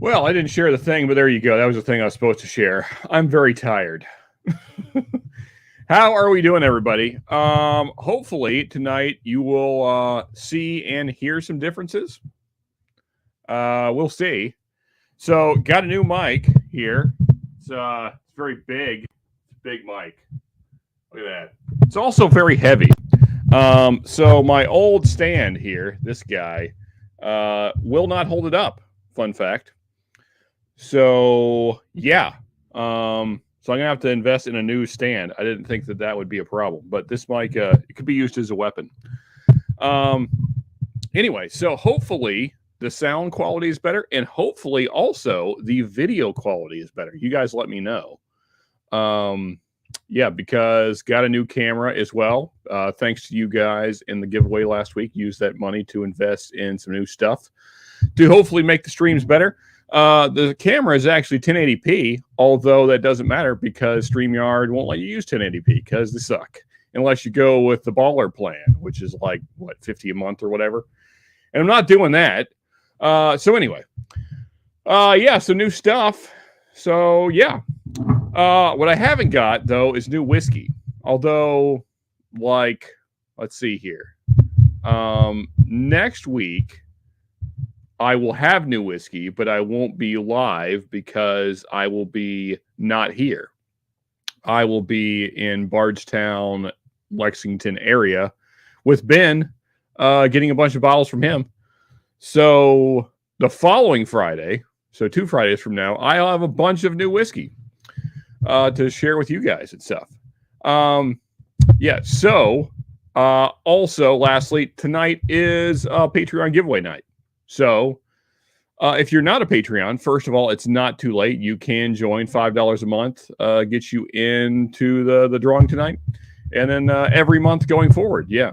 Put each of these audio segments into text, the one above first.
Well, I didn't share the thing, but there you go. That was the thing I was supposed to share. I'm very tired. How are we doing, everybody? Hopefully tonight you will see and hear some differences. We'll see. So, got a new mic here. It's very big. It's a big mic. Look at that. It's also very heavy. So my old stand here, this guy, will not hold it up. Fun fact. So yeah. So I'm gonna have to invest in a new stand. I didn't think that would be a problem, but this mic, it could be used as a weapon. Anyway, so hopefully the sound quality is better, and hopefully also the video quality is better. You guys let me know. Yeah, because got a new camera as well. Thanks to you guys in the giveaway last week. Used that money to invest in some new stuff to hopefully make the streams better. The camera is actually 1080p, although that doesn't matter because StreamYard won't let you use 1080p because they suck. Unless you go with the baller plan, which is like, what, $50 a month or whatever. And I'm not doing that. So anyway, yeah, so new stuff. So yeah. What I haven't got, though, is new whiskey. Although, like, let's see here. Next week, I will have new whiskey, but I won't be live because I will be not here. I will be in Bardstown, Lexington area with Ben, getting a bunch of bottles from him. So the following Friday, so 2 Fridays from now, I'll have a bunch of new whiskey to share with you guys and stuff. Yeah, so also, lastly, tonight is Patreon giveaway night. So if you're not a Patreon, first of all, it's not too late. You can join $5 a month, get you into the drawing tonight. And then every month going forward, yeah.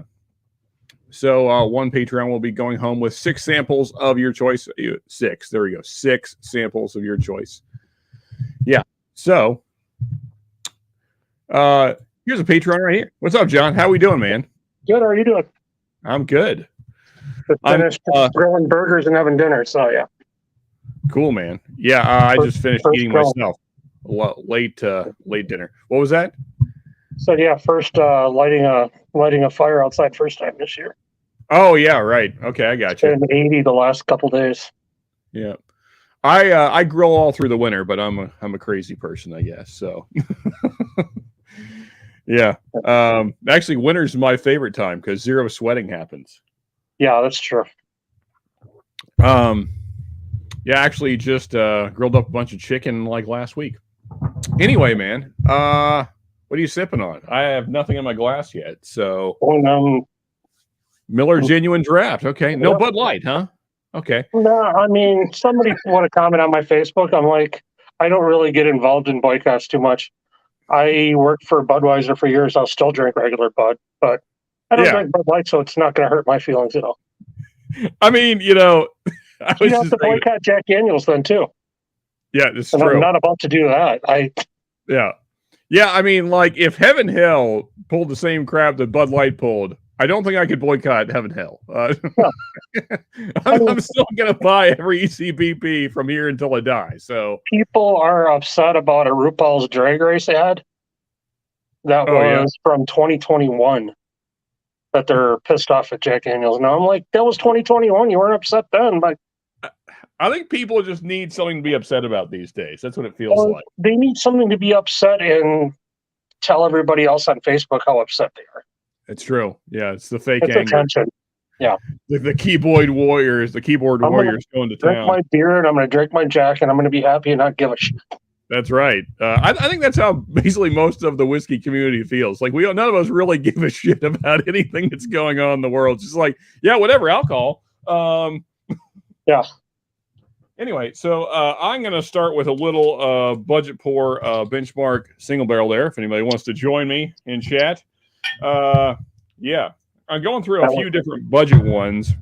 So one Patreon will be going home with 6 samples of your choice. 6, there we go. 6 samples of your choice. Yeah, so here's a Patreon right here. What's up, John? How we doing, man? Good. How are you doing? I'm good. Just finished grilling burgers and having dinner. So yeah. Cool, man. Yeah, I just finished eating myself. Late dinner. What was that? So yeah, first lighting a fire outside first time this year. Oh yeah, right. Okay, I got you. It's been 80 the last couple days. Yeah. I grill all through the winter, but I'm a crazy person, I guess. So yeah. Actually, winter's my favorite time because zero sweating happens. Yeah, that's true. Yeah, actually just grilled up a bunch of chicken like last week. Anyway, man, what are you sipping on? I have nothing in my glass yet. So Miller Genuine Draft. Okay. No Bud Light, huh? Okay. No, I mean, somebody want to comment on my Facebook. I'm like, I don't really get involved in boycotts too much. I worked for Budweiser for years. I'll still drink regular Bud, but I don't drink Bud Light, so it's not going to hurt my feelings at all. I mean, you have to boycott Jack Daniels then too. Yeah, it's true. I'm not about to do that. Yeah. I mean, like if Heaven Hill pulled the same crap that Bud Light pulled, I don't think I could boycott Heaven Hill. I'm still going to buy every ECBP from here until I die. So people are upset about a RuPaul's Drag Race ad that was from 2021 that they're pissed off at Jack Daniels. Now I'm like, that was 2021. You weren't upset then, but I think people just need something to be upset about these days. That's what it feels like. They need something to be upset and tell everybody else on Facebook how upset they are. It's true. Yeah, it's the fake anger. Attention. Yeah. The keyboard warriors going to town. Drink my beer and I'm going to drink my Jack and I'm going to be happy and not give a shit. That's right. I think that's how basically most of the whiskey community feels. Like none of us really give a shit about anything that's going on in the world. It's just like, yeah, whatever, alcohol. Yeah. Anyway, so I'm going to start with a little budget poor benchmark single barrel there. If anybody wants to join me in chat. Yeah, I'm going through a few different budget ones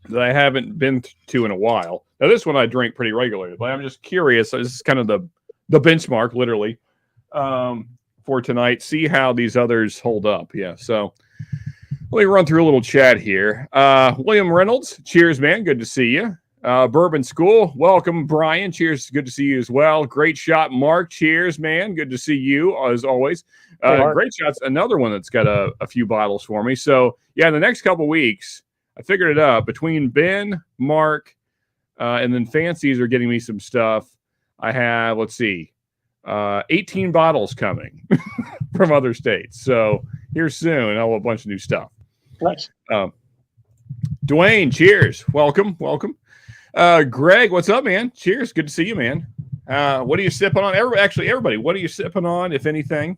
that I haven't been to in a while. Now, this one I drink pretty regularly, but I'm just curious. This is kind of the benchmark, literally, for tonight. See how these others hold up. Yeah, so let me run through a little chat here. William Reynolds, cheers, man. Good to see you. Bourbon School, welcome, Brian. Cheers. Good to see you as well. Great shot, Mark. Cheers, man. Good to see you as always. Great Shot's another one that's got a few bottles for me. So, yeah, in the next couple weeks, I figured it out. Between Ben, Mark, and then Fancies are getting me some stuff. I have, 18 bottles coming from other states. So, here soon, I'll have a bunch of new stuff. Nice. Dwayne, cheers. Welcome. Greg, what's up, man? Cheers. Good to see you, man. What are you sipping on? Everybody, what are you sipping on, if anything?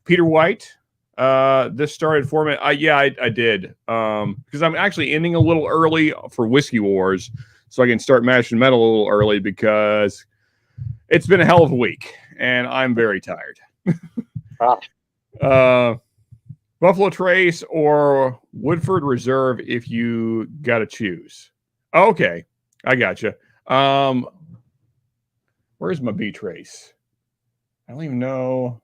Peter White, this started format. I did. Because I'm actually ending a little early for Whiskey Wars, so I can start mashing metal a little early because it's been a hell of a week, and I'm very tired. Buffalo Trace or Woodford Reserve if you got to choose. Okay, I gotcha. Where's my B Trace? I don't even know.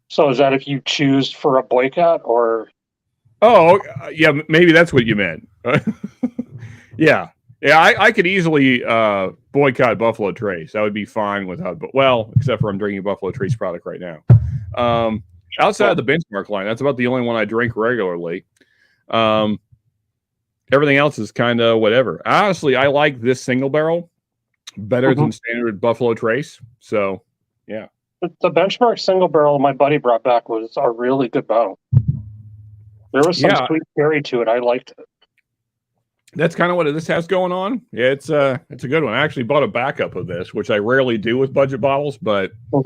So is that if you choose for a boycott or? Oh, yeah, maybe that's what you meant. Yeah, I could easily boycott Buffalo Trace. That would be fine without, but except for I'm drinking Buffalo Trace product right now. Outside of the benchmark line, that's about the only one I drink regularly. Everything else is kind of whatever. Honestly, I like this single barrel better than standard Buffalo Trace. So, yeah. The benchmark single barrel my buddy brought back was a really good bottle. There was some sweet cherry to it. I liked it. That's kind of what this has going on. Yeah, it's a good one. I actually bought a backup of this, which I rarely do with budget bottles, but I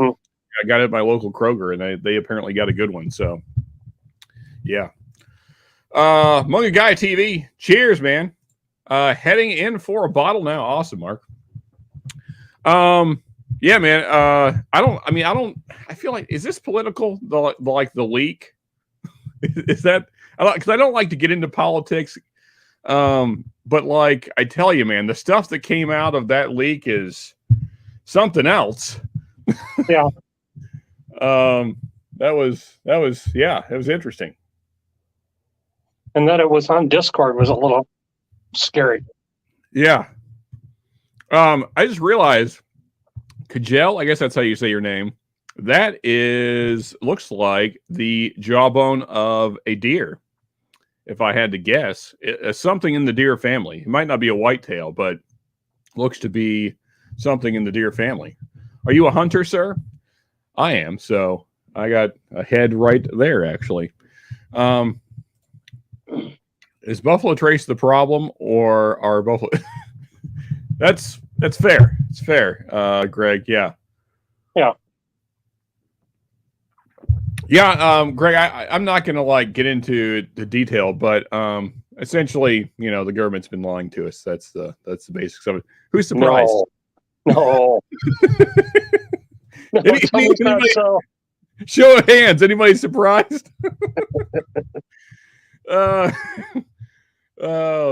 got it at my local Kroger, and they apparently got a good one. So, yeah. Monkey Guy TV, cheers, man. Heading in for a bottle now. Awesome, Mark. Yeah, man. I feel like, is this political? The leak? Is that, because I don't like to get into politics. But I tell you, man, the stuff that came out of that leak is something else. Yeah. That was it was interesting. And that it was on Discord was a little scary. Yeah. I just realized Kajel, I guess that's how you say your name. That looks like the jawbone of a deer. If I had to guess, something in the deer family. It might not be a whitetail, but looks to be something in the deer family. Are you a hunter, sir? I am, so I got a head right there, actually. Is Buffalo Trace the problem, or are Buffalo... That's fair. It's fair, Greg, yeah. Yeah. Yeah, Greg, I'm not going to get into the detail, but essentially, the government's been lying to us. That's the basics of it. Who's surprised? No. Anybody, show of hands. Anybody surprised? Oh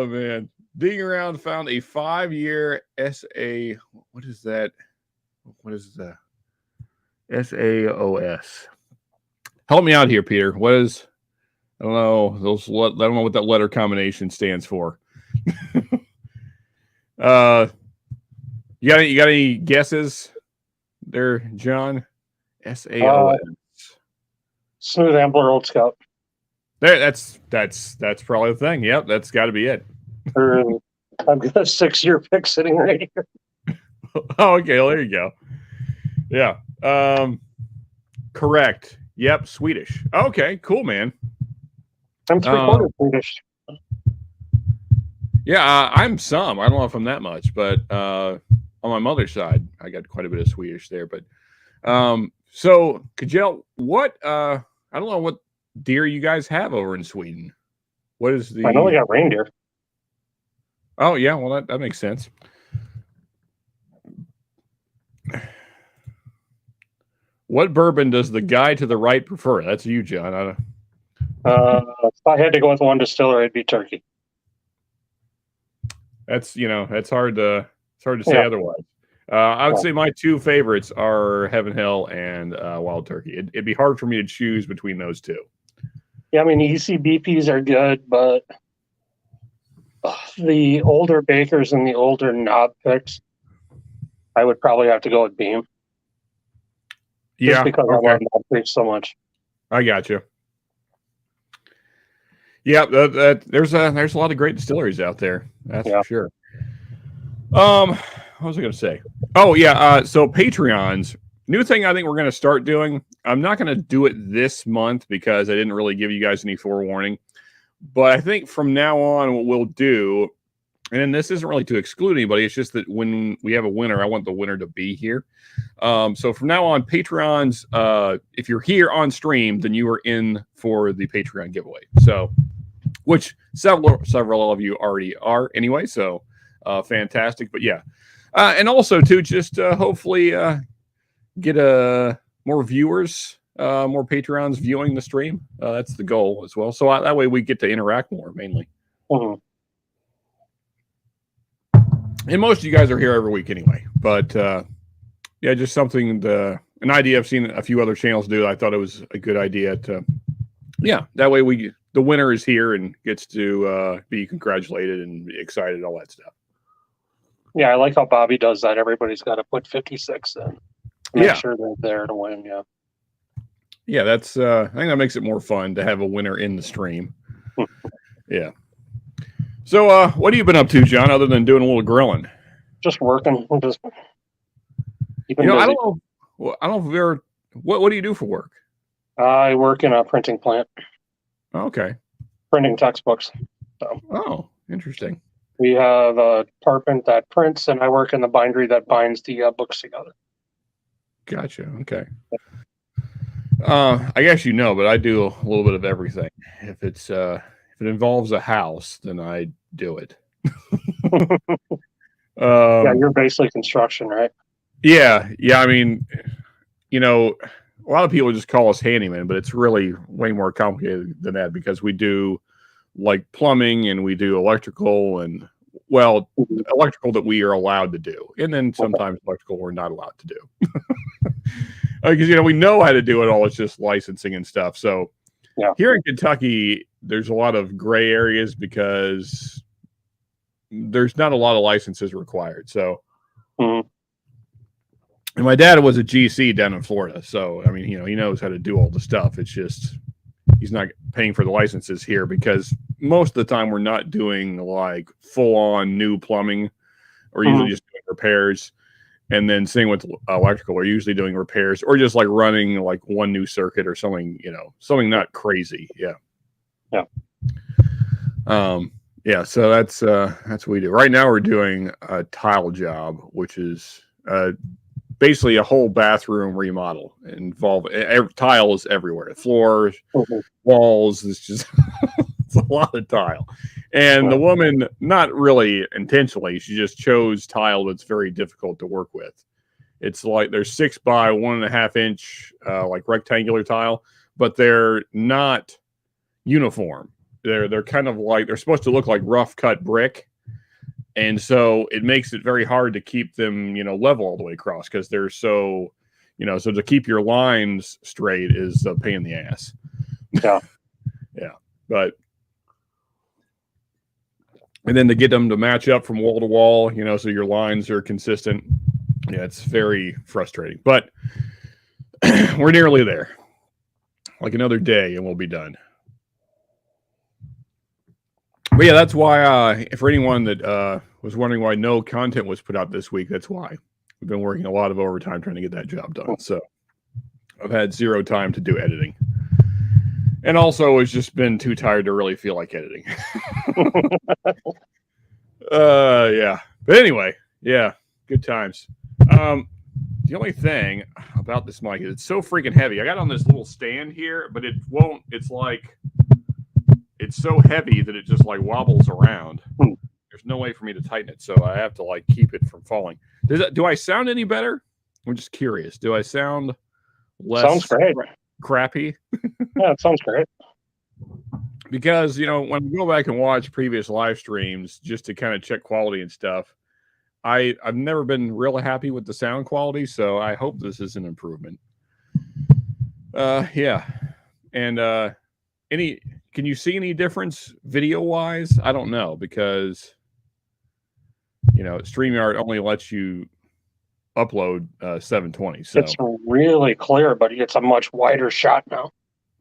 man, digging around, found a 5-year SA. What is that? What is the SAOS? Help me out here, Peter. What is? I don't know. I don't know what that letter combination stands for. You got any guesses there, John? SAOS. Smooth Ambler Old Scout. There, that's probably the thing. Yep, that's got to be it. I've got a 6-year pick sitting right here. Oh, okay. Well, there you go. Yeah. Correct. Yep, Swedish. Okay, cool, man. I'm 3/4 Swedish. Yeah, I'm some. I don't know if I'm that much, but on my mother's side, I got quite a bit of Swedish there. But so, Kajel, what? I don't know what deer you guys have over in Sweden. What is the? I know we got reindeer. Oh yeah, well that makes sense. What bourbon does the guy to the right prefer? That's you, John. If I had to go with one distiller, it'd be Turkey. That's hard to say otherwise. I would say my two favorites are Heaven Hill and Wild Turkey. It'd be hard for me to choose between those two. Yeah, I mean ECBPs are good, but the older bakers and the older knob picks, I would probably have to go with Beam. Just because I love knob picks so much. I got you. Yeah, there's a lot of great distilleries out there. That's for sure. What was I going to say? Oh yeah, so Patreons. New thing I think we're going to start doing. I'm not going to do it this month because I didn't really give you guys any forewarning. But I think from now on, what we'll do, and this isn't really to exclude anybody, it's just that when we have a winner, I want the winner to be here. So from now on, Patreons, if you're here on stream, then you are in for the Patreon giveaway. So, which several of you already are anyway. So, fantastic. But yeah, and also too, just hopefully get more viewers, more Patreons viewing the stream. That's the goal as well. So that way we get to interact more mainly. Mm-hmm. And most of you guys are here every week anyway. But yeah, just something, an idea I've seen a few other channels do. I thought it was a good idea to, yeah, that way the winner is here and gets to be congratulated and be excited, all that stuff. Yeah, I like how Bobby does that. Everybody's got to put 56 in. Make sure they're there to win. Yeah. Yeah, that's. I think that makes it more fun to have a winner in the stream. Yeah. So, what have you been up to, John? Other than doing a little grilling? Just working. Just. I don't know. Well, I don't know if you're. What do you do for work? I work in a printing plant. Okay. Printing textbooks. So. Oh, interesting. We have a department that prints, and I work in the bindery that binds the books together. Gotcha. Okay. I guess you know, but I do a little bit of everything. If it involves a house, then I do it. Yeah, you're basically construction, right? Yeah. I mean, a lot of people just call us handyman, but it's really way more complicated than that because we do like plumbing and we do electrical and electrical that we are allowed to do. And then sometimes electrical we're not allowed to do. Because, we know how to do it all. It's just licensing and stuff. So here in Kentucky, there's a lot of gray areas because there's not a lot of licenses required. So, and my dad was a GC down in Florida. So, I mean, he knows how to do all the stuff. It's just, he's not paying for the licenses here because most of the time we're not doing like full on new plumbing or usually just doing repairs. And then same with electrical, we're usually doing repairs or just like running like one new circuit or something, something not crazy. Yeah. So that's what we do. Right now we're doing a tile job, which is basically a whole bathroom remodel involving tiles everywhere, floors, walls. It's just it's a lot of tile. And the woman, not really intentionally, she just chose tile that's very difficult to work with. It's like there's 6 by 1.5 inch like rectangular tile, but they're not uniform. They're kind of like they're supposed to look like rough cut brick. And so it makes it very hard to keep them, level all the way across because they're so, so to keep your lines straight is a pain in the ass. Yeah. But, and then to get them to match up from wall to wall, so your lines are consistent. Yeah, it's very frustrating. But we're nearly there. Like another day and we'll be done. But yeah, that's why, for anyone that was wondering why no content was put out this week, that's why. We've been working a lot of overtime trying to get that job done. So I've had 0 time to do editing. And also, it's just been too tired to really feel like editing. Yeah. But anyway, yeah, good times. The only thing about this mic is it's so freaking heavy. I got on this little stand here, but it won't, it's like, it's so heavy that it just like wobbles around. There's no way for me to tighten it, so I have to like keep it from falling. Do I sound any better? I'm just curious. Do I sound less sounds great. Crappy? Yeah, it sounds great. Because, when we go back and watch previous live streams just to kind of check quality and stuff, I've never been real happy with the sound quality, so I hope this is an improvement. Yeah. And can you see any difference video wise? I don't know because StreamYard only lets you upload 720. So it's really clear, but it's a much wider shot now.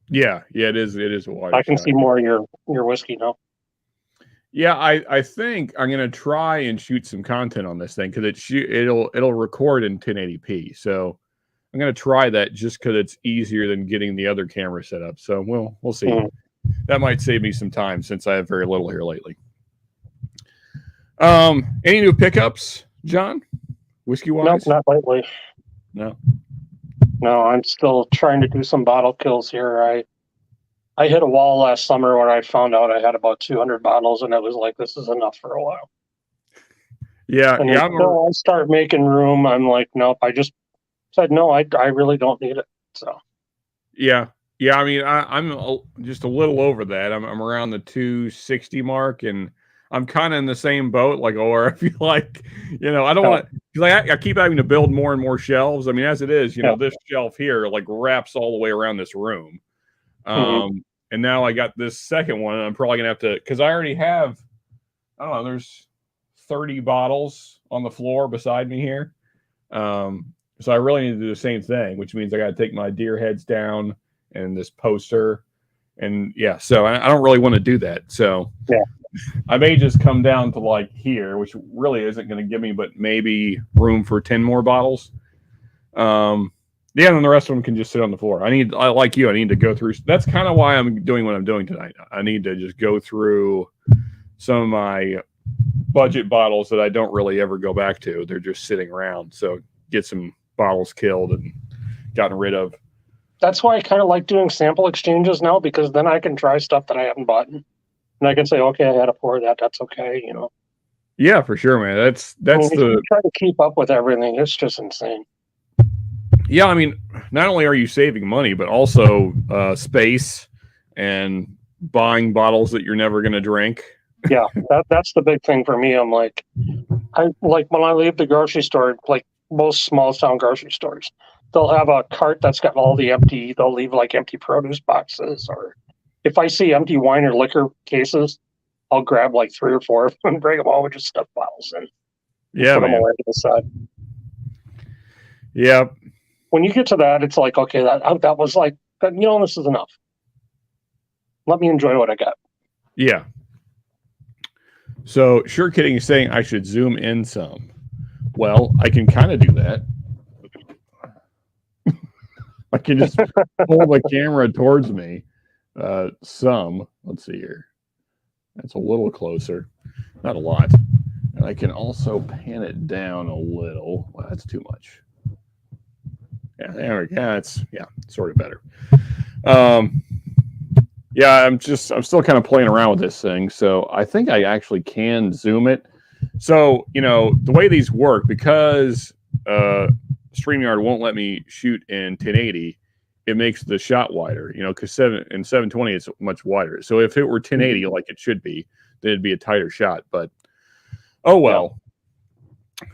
Yeah, it is a wider I can shot. see more of your whiskey now. Yeah, I think I'm gonna try and shoot some content on this thing because it'll record in 1080p. So I'm gonna try that just because it's easier than getting the other camera set up. So we'll see. That might save me some time since I have very little here lately. Any new pickups, John? Whiskey wise? Nope, not lately. No. I'm still trying to do some bottle kills here. I hit a wall last summer when I found out I had about 200 bottles, and it was like, this is enough for a while. Yeah, and until I start making room, I'm like, nope. I just said no. I really don't need it. So yeah. I mean, I'm just a little over that. I'm around the 260 mark, and I'm kind of in the same boat. Like, or I feel like, I don't want because I keep having to build more and more shelves. I mean, as it is, this shelf here like wraps all the way around this room. And now I got this second one, and I'm probably gonna have to because I already have. I don't know. There's 30 bottles on the floor beside me here. So I really need to do the same thing, which means I got to take my deer heads down and this poster. And yeah, so I don't really want to do that. So I may just come down to like here, which really isn't going to give me, but maybe room for 10 more bottles. And then the rest of them can just sit on the floor. I need to go through. That's kind of why I'm doing what I'm doing tonight. I need to just go through some of my budget bottles that I don't really ever go back to. They're just sitting around. So get some bottles killed and gotten rid of. That's why I kind of like doing sample exchanges now, because then I can try stuff that I haven't bought. And I can say, okay, I had a pour of that. That's okay, Yeah, for sure, man. That's you try to keep up with everything. It's just insane. Yeah, I mean, not only are you saving money, but also space and buying bottles that you're never going to drink. Yeah, that's the big thing for me. I'm like, when I leave the grocery store, like most small town grocery stores, they'll have a cart that's got all the empty. They'll leave like empty produce boxes, or if I see empty wine or liquor cases, I'll grab like 3 or 4 of them and bring them all with just stuff bottles in. Yeah, put them away to the side. Yeah. When you get to that, it's like, okay, that was like, this is enough. Let me enjoy what I got. Yeah. So, Sure Kidding is saying I should zoom in some. Well, I can kind of do that. I can just pull the camera towards me. Some. Let's see here. That's a little closer. Not a lot. And I can also pan it down a little. Well, that's too much. Yeah, there we go. It's sort of better. Yeah, I'm still kind of playing around with this thing. So I think I actually can zoom it. So, the way these work, because StreamYard won't let me shoot in 1080, it makes the shot wider, because 720 is much wider. So if it were 1080 like it should be, then it'd be a tighter shot. But oh well. Yeah.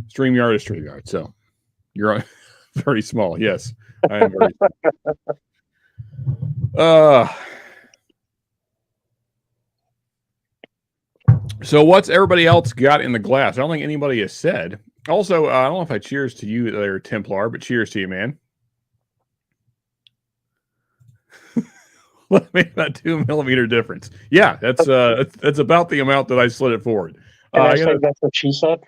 StreamYard is StreamYard. So you're on very small. Yes, I am very small. So what's everybody else got in the glass? I don't think anybody has said. Also, I don't know if I cheers to you there, Templar, but cheers to you, man. Maybe that 2 millimeter difference. Yeah, that's about the amount that I slid it forward. I think that's what she said.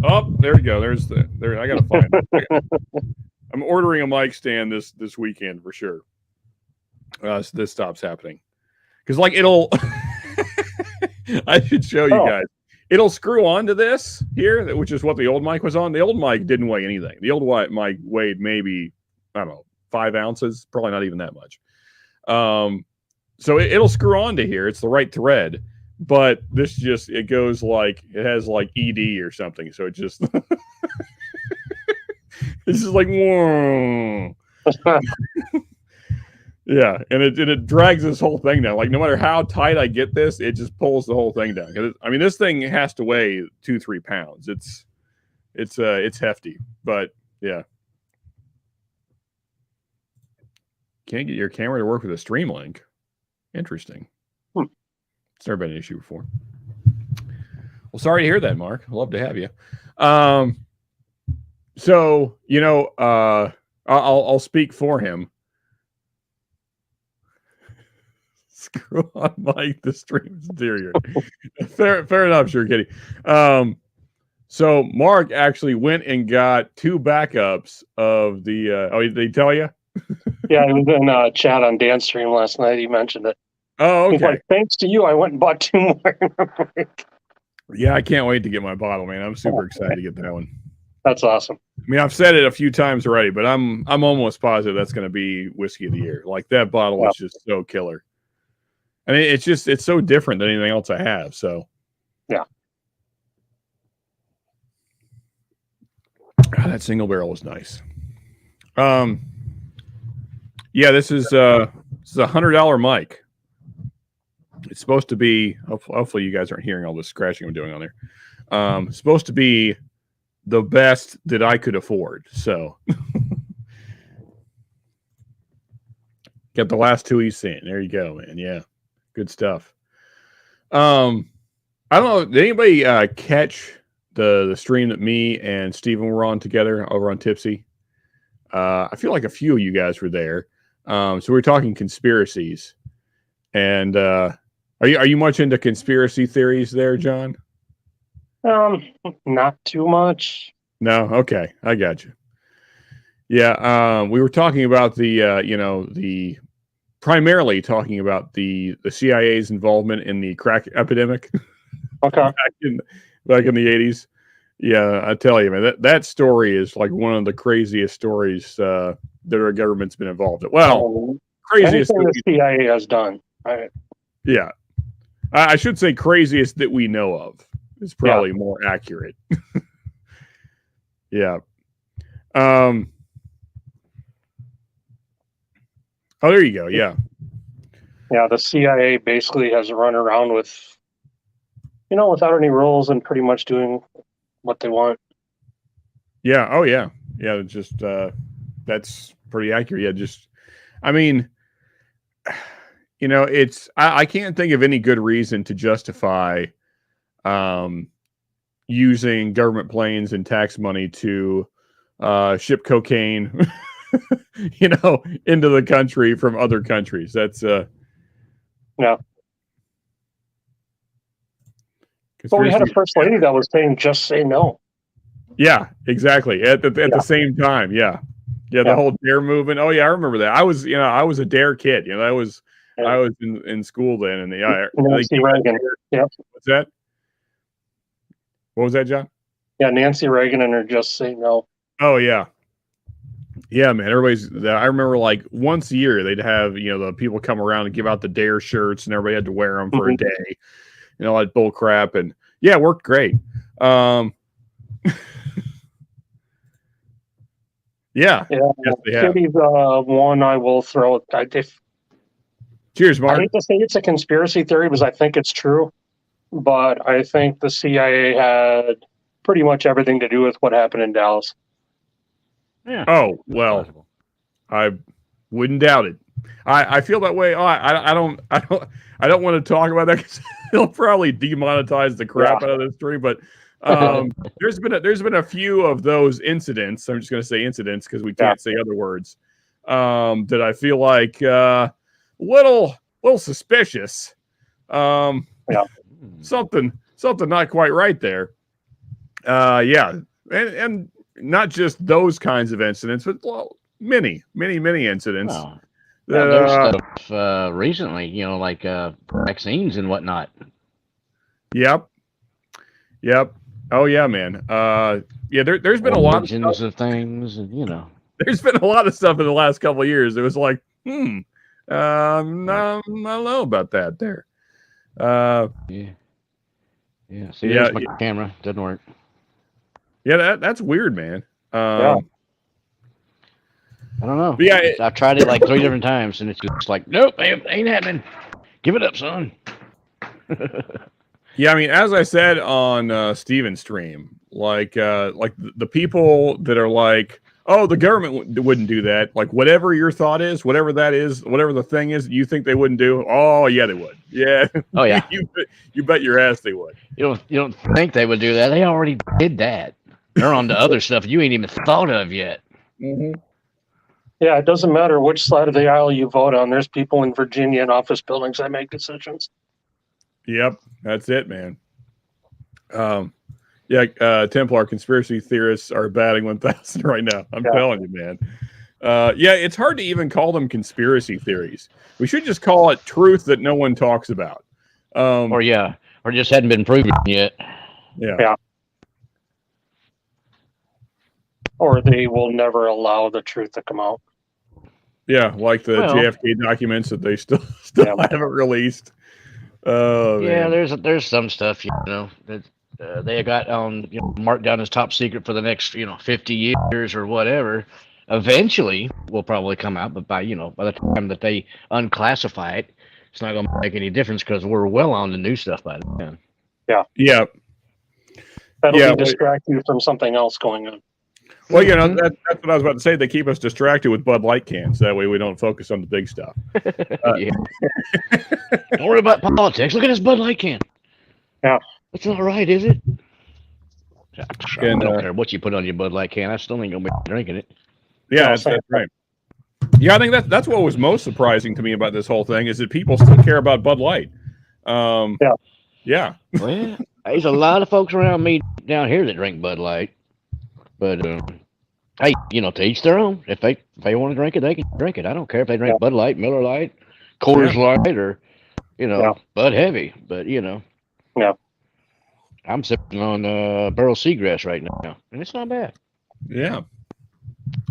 Oh, there we go. There. I gotta find it. I'm ordering a mic stand this weekend for sure. So this stops happening. Because it'll I should show you guys. It'll screw onto this here, which is what the old mic was on. The old mic didn't weigh anything. The old mic weighed maybe, I don't know, 5 ounces, probably not even that much. So it'll screw onto here. It's the right thread, but this it goes it has ED or something. So it just it's just like whoa. Yeah, and it drags this whole thing down. No matter how tight I get this, it just pulls the whole thing down. This thing has to weigh 2-3 pounds. It's hefty, but yeah. Can't get your camera to work with a stream link. Interesting. It's never been an issue before. Well, sorry to hear that, Mark. I'd love to have you. So, you know, I'll speak for him. Screw on Mike, the stream's interior. fair enough, sure, Kitty. So Mark actually went and got 2 backups of the. Oh, did they tell you? Yeah, I was in chat on Dan's stream last night. He mentioned it. Oh, okay. He's like, thanks to you, I went and bought 2 more. Yeah, I can't wait to get my bottle, man. I'm super excited to get that one. That's awesome. I mean, I've said it a few times already, but I'm almost positive that's going to be whiskey of the year. Like that bottle is just so killer. I mean, it's so different than anything else I have. So yeah. God, that single barrel is nice. Yeah, this is a $100 mic. It's supposed to be. Hopefully, you guys aren't hearing all this scratching I'm doing on there. It's supposed to be the best that I could afford. So, get the last 2 he's seen. There you go, man. Yeah, good stuff. I don't know. Did anybody catch the stream that me and Steven were on together over on Tipsy? I feel like a few of you guys were there. So we were talking conspiracies, and are you much into conspiracy theories there, John? Not too much. No, okay, I got you. Yeah, we were talking about the primarily talking about the CIA's involvement in the crack epidemic. Okay. back in the 80s. Yeah, I tell you, man, that story is like one of the craziest stories that our government's been involved in. Well, craziest anything the CIA has done. Right. Yeah, I should say craziest that we know of is probably more accurate. Yeah. Oh, there you go. Yeah. Yeah, the CIA basically has run around with, without any rules and pretty much doing what they want. Yeah. Oh, yeah. Yeah. Just that's pretty accurate. Yeah. Just, I mean, I can't think of any good reason to justify using government planes and tax money to ship cocaine, into the country from other countries. That's yeah. But we had a first lady that was saying, "Just say no." Yeah, exactly. At the same time, yeah. The whole dare movement. Oh yeah, I remember that. I was a dare kid. I was in school then, and Nancy Reagan. Yeah. What's that? What was that, John? Yeah, Nancy Reagan and her "Just Say No." Oh yeah. Yeah, man. I remember like once a year they'd have, the people come around and give out the dare shirts and everybody had to wear them for a day. Like bull crap. And yeah, it worked great. Yeah. Yeah. Yes, they have. Kitty's one I will throw. Cheers, Mark. I hate to say it's a conspiracy theory because I think it's true, but I think the CIA had pretty much everything to do with what happened in Dallas. Yeah. Oh, well, possible. I wouldn't doubt it. I feel that way. I don't want to talk about that because they'll probably demonetize the crap out of this stream. But there's been a few of those incidents. I'm just going to say incidents because we can't say other words. That I feel like little suspicious. Something not quite right there. Yeah, and not just those kinds of incidents, but many incidents. Well, there's stuff recently, like vaccines and whatnot. Yep. Oh yeah, man. There's been a lot of stuff. Of things, and there's been a lot of stuff in the last couple of years. It was like, I don't know about that there. See, there's my camera doesn't work. Yeah, that's weird, man. I don't know. Yeah, I've tried it like 3 different times, and it's just like, nope, ain't happening. Give it up, son. Yeah, I mean, as I said on Steven's stream, like the people that are like, oh, the government wouldn't do that. Like whatever your thought is, whatever that is, whatever the thing is, you think they wouldn't do. Oh yeah, they would. Yeah. Oh yeah. you bet your ass they would. You don't think they would do that? They already did that. They're on to other stuff you ain't even thought of yet. Mm-hmm. Yeah, it doesn't matter which side of the aisle you vote on. There's people in Virginia and office buildings that make decisions. Yep, that's it, man. Templar conspiracy theorists are batting 1,000 right now. I'm telling you, man. It's hard to even call them conspiracy theories. We should just call it truth that no one talks about. Or just hadn't been proven yet. Yeah. Or they will never allow the truth to come out. Yeah, like the JFK documents that they still haven't released. Oh, yeah, man. there's some stuff that they got on marked down as top secret for the next 50 years or whatever. Eventually, will probably come out, but by the time that they unclassify it, it's not going to make any difference because we're well on the new stuff by then. Yeah. That'll distract you from something else going on. Well, that's what I was about to say. They keep us distracted with Bud Light cans. That way we don't focus on the big stuff. Don't worry about politics. Look at this Bud Light can. Yeah. That's not right, is it? I don't care what you put on your Bud Light can. I still ain't going to be drinking it. Yeah, that's right. Yeah, I think that's what was most surprising to me about this whole thing is that people still care about Bud Light. Yeah. Well, there's a lot of folks around me down here that drink Bud Light. But hey, to each their own. If they want to drink it, they can drink it. I don't care if they drink Bud Light, Miller Light, Coors Light, or Bud Heavy. But I'm sipping on Barrel Seagrass right now, and it's not bad. Yeah.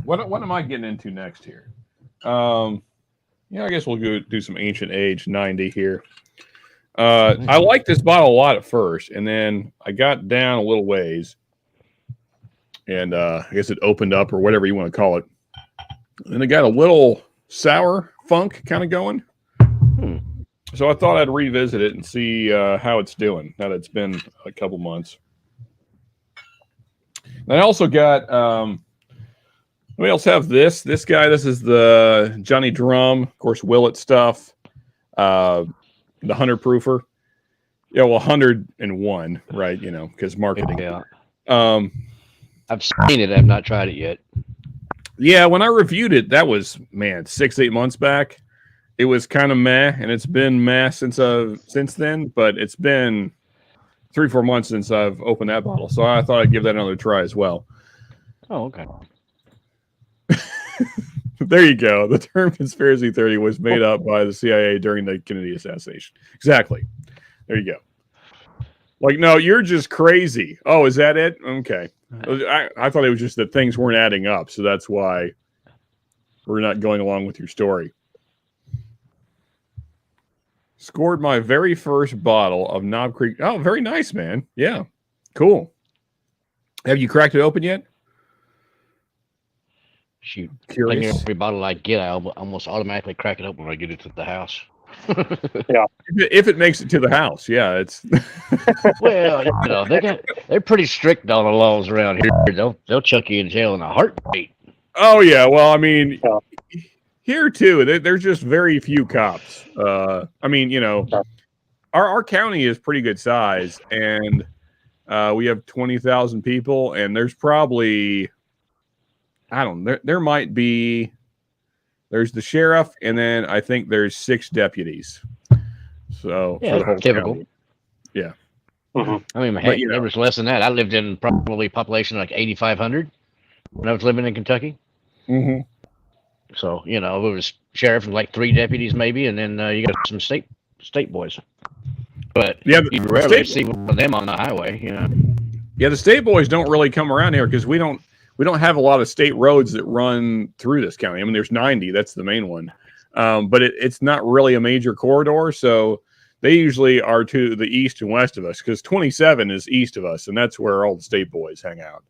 What am I getting into next here? I guess we'll go do some Ancient Age 90 here. I liked this bottle a lot at first, and then I got down a little ways. And I guess it opened up or whatever you want to call it. And it got a little sour funk kind of going. So I thought I'd revisit it and see how it's doing now that it's been a couple months. And I also got, we also have this guy. This is the Johnny Drum, of course, Willet stuff, the 100 proofer. Yeah, well, 101, right? Because marketing. Yeah. I've seen it. I've not tried it yet. Yeah, when I reviewed it, that was 6-8 months back. It was kind of meh, and it's been meh since then. But it's been 3-4 months since I've opened that bottle, so I thought I'd give that another try as well. Oh, okay. There you go. The term conspiracy theory was made up by the CIA during the Kennedy assassination. Exactly. There you go. Like, no, you're just crazy. Oh, is that it? Okay. I thought it was just that things weren't adding up, so that's why we're not going along with your story. Scored my very first bottle of Knob Creek. Oh, very nice, man. Yeah, cool. Have you cracked it open yet? Shoot. Curious. Like every bottle I get, I almost automatically crack it open when I get it to the house. Yeah. If it makes it to the house, yeah, it's. Well, they're pretty strict on the laws around here. They'll chuck you in jail in a heartbeat. Oh yeah, well, I mean, here too, there's just very few cops. I mean, our county is pretty good size, and we have 20,000 people, and there's probably, I don't know, there might be. There's the sheriff, and then I think there's 6 deputies. So yeah, for the whole typical. County. Yeah. Mm-hmm. I mean, heck, there was less than that. I lived in probably population like 8,500 when I was living in Kentucky. Mm-hmm. So it was sheriff and like 3 deputies maybe, and then you got some state boys. But yeah, you rarely see one of them on the highway. Yeah, the state boys don't really come around here because we don't have a lot of state roads that run through this county. I mean, there's 90. That's the main one. But it's not really a major corridor. So they usually are to the east and west of us because 27 is east of us. And that's where all the state boys hang out.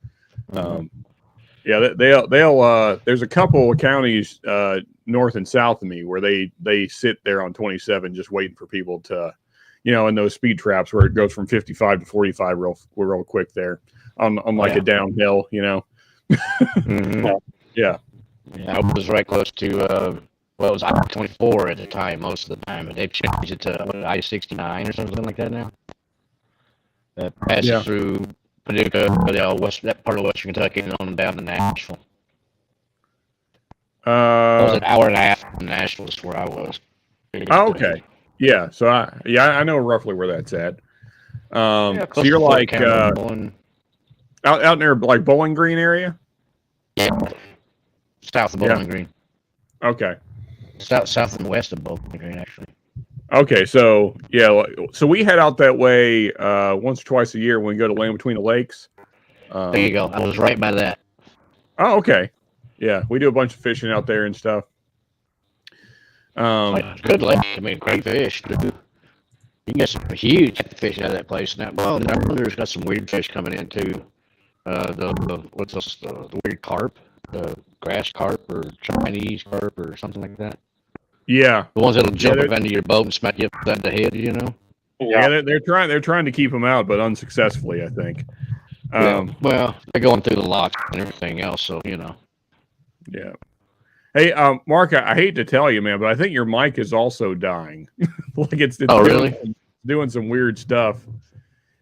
Yeah, they'll there's a couple of counties north and south of me where they sit there on 27 just waiting for people to, in those speed traps where it goes from 55 to 45 real quick there on like a downhill, Mm-hmm. Yeah. Yeah, I was right close to well, it was I-24 at the time, most of the time, but they've changed it to I-69 or something like that now. Passes through Paducah, that part of Western Kentucky, and on down to Nashville. It was an hour and a half from Nashville is where I was. Oh, okay. Yeah. So I know roughly where that's at. So you're like out near like Bowling Green area? Yeah. South of Bowling Green. Okay. South and west of Bowling Green, actually. Okay, so so we head out that way once or twice a year when we go to Land Between the Lakes. There you go. I was right by that. Oh, okay. Yeah, we do a bunch of fishing out there and stuff. Good lake. I mean, great fish. You can get some huge fish out of that place. Now, well, there's got some weird fish coming in too. The weird carp, the grass carp or Chinese carp or something like that. Yeah, the ones that'll jump up into your boat and smack you upside the head. You know. Yeah, they're trying to keep them out, but unsuccessfully, I think. Well, they're going through the locks and everything else, so you know. Yeah. Hey, Mark, I hate to tell you, man, but I think your mic is also dying. Like it's doing some weird stuff.